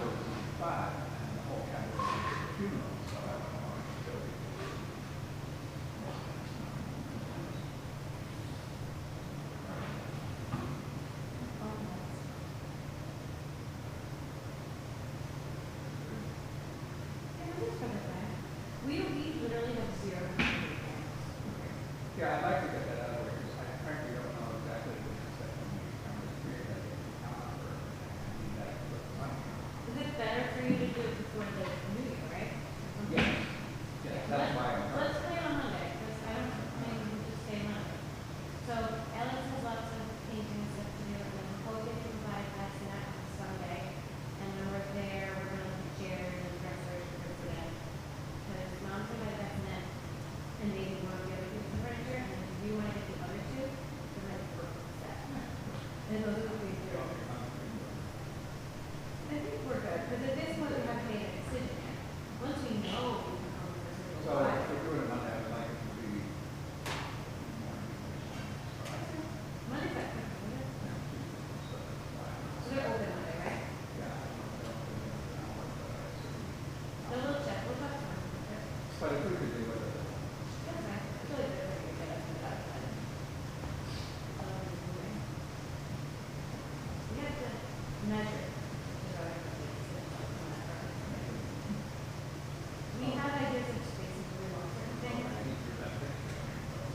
was in 5, and the whole cabaret was at the funeral, so I don't know if still be. We literally have 0. Yeah, I'd like to get that out of the way, because I frankly don't know exactly what it is that when we come to create that account number, and need that to put the money on. Is it better for you to do it before the new year, right? Yes. Yes, that's why I'm. Let's play on Monday, because I don't think we can just stay Monday. So Alex has lots of painting and stuff to do, and then we'll get to provide that snack on Sunday. And when we're there, we're gonna look at chairs and dressers for today. Because mom's gonna buy that net, and maybe one of the other pieces of furniture, and if you wanna get the other two, we're gonna work with that. And those are the things we're doing. I think we're good, because at this point, we haven't made a decision yet. Once we know, we can come to a decision. So if we're doing it Monday, I'd like it to be. Monday's not good, is it? So they're open Monday, right? So we'll check, we'll talk to them. But if we could do it. That's fine. It's really good that you get us to that. We have to measure. We have ideas of spaces where we want certain things.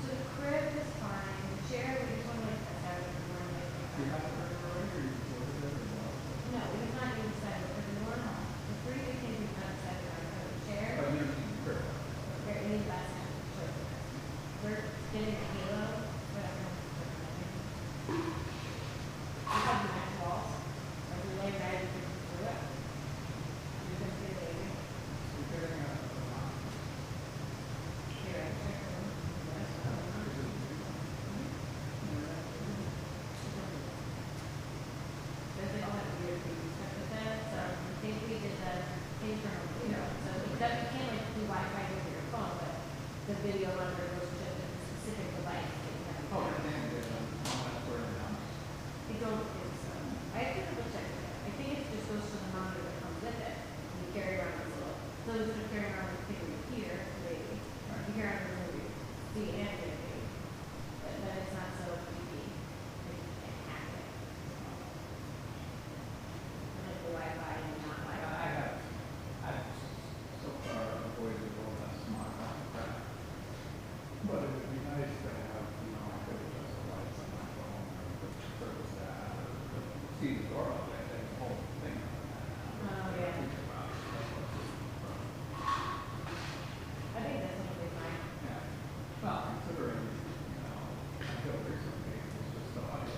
So the crib is fine, the chair, we just want to like test out if we want to like. No, we have not even decided, because the normal, the 3 big things we've not decided on, are the chair, But you don't need to. or any last time, we're getting a halo, whatever. We have the nice walls, like we lay right through it. You can see the baby. Here, I check them. There's like all that weird baby stuff with that, so I think we did the internal video. So it does, you can't like do Wi-Fi over your phone, but the video monitor goes to the specific device that you have. Oh, and then there's a moment where I don't think so. I have to double check that. I think it just goes to the monitor that comes with it. And you carry around this little, so instead of carrying around the thing you hear, the baby, you carry around the movie, see and get a baby. But then it's not so creepy. Like you can't hack it. Like the Wi-Fi and not Wi-Fi. I've so far avoided all that smart crap. But it would be nice to have, you know, if it was just a lights on my phone, or put the service that, or see the door all day, that's the whole thing. Oh, yeah. I think that's totally fine. Yeah. Well, considering, you know, until recently, it was just the audio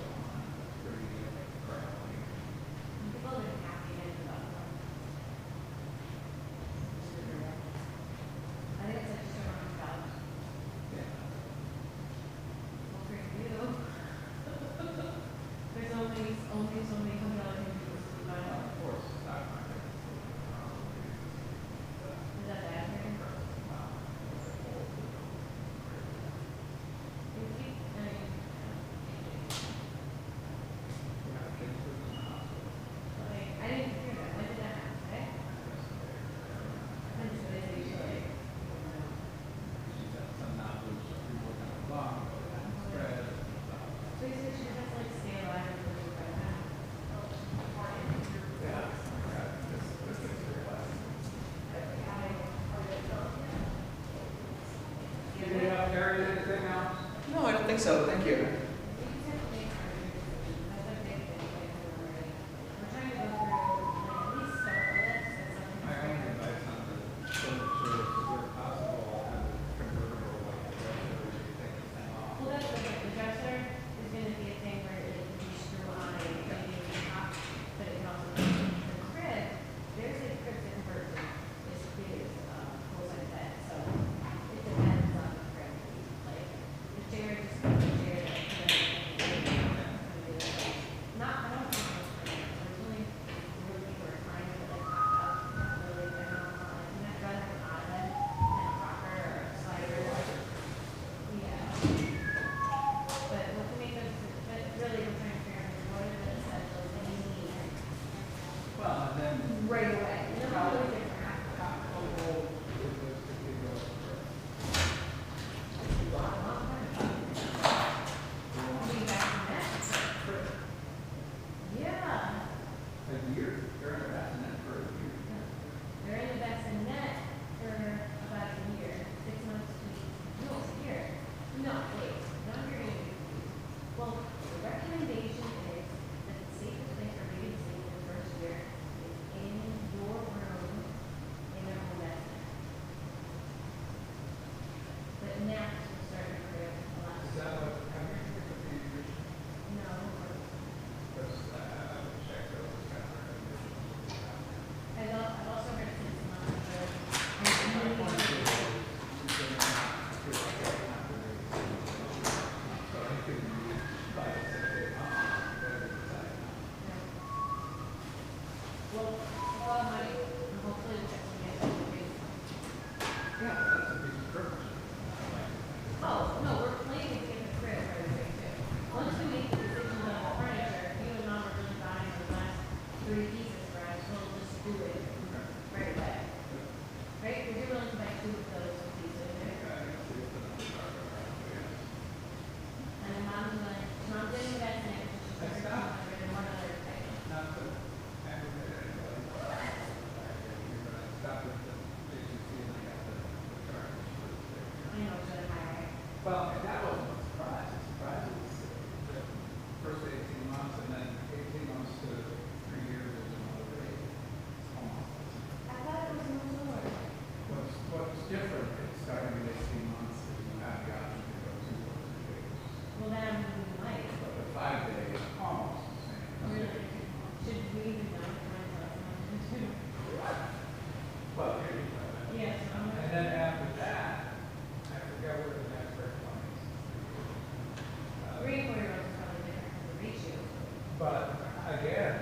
But again,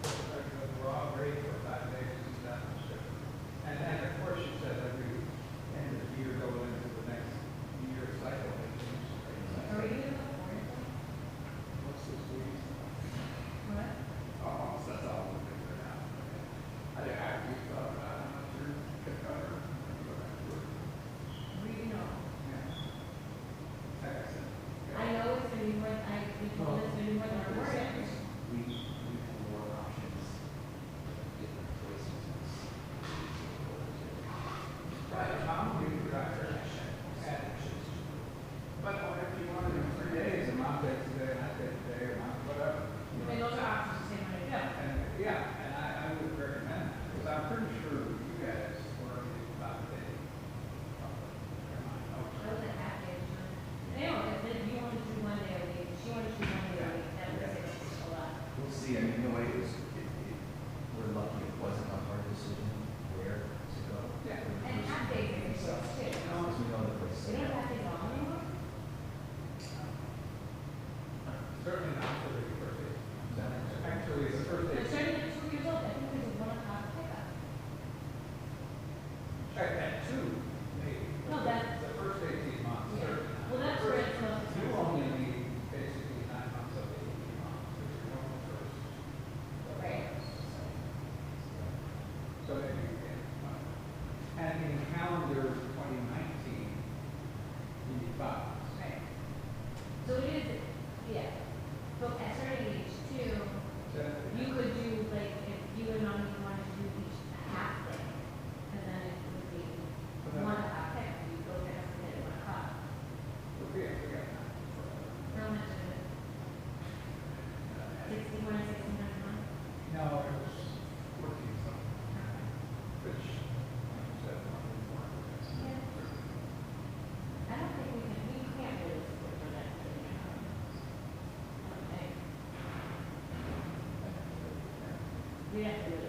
the raw rate for 5 days is not shipping. And then, of course, she said every end of the year going into the next year cycle. they change the rates. Are we doing the fourth? What's this week? What? Oh, so that's all we're figuring out. We thought about how much you're going to cover. We know. Yeah. Like I said. I know it's gonna be more, we told it's gonna be more than our mortgage. We have more options, different choices. Right, Tom, we were out there. But if you want to do 3 days, and mom takes a day, and I take a day, or mom, whatever. you I mean, know. those are options the same way to go. And, yeah, and I would recommend that, because I'm pretty sure you guys were about the day. I was at half day. They don't, if you want to do 1 day a week, she wanted to do 1 day a week, that was a lot. We'll see, I mean, the way it was, we're lucky it wasn't a hard decision where to go. Yeah. And half days are yourself too. Because we know the place. They don't have to go anymore? Certainly not for the first day. Actually, the first They're day. starting at 2 years old, I think there's a 1 o'clock pickup. Check that too, maybe. No, that- The first 18 months, Yeah. certainly not. Well, that's where it's supposed to You be. only need basically 9 months of the 18 months, if you're going first. Right. So maybe you can. And in calendar 2019, you need 5. Right. So it is, yeah. But at starting age 2, you could do, like, if you and mommy wanted to do each a half day, and then it would be 1 o'clock pick, you go there at 1 o'clock. We'll be able to get that. How much is it? 61 or 69 a month? No, it was 14 something, which, like you said, probably more. Yeah. I don't think we can't really support for that. Okay. We have to really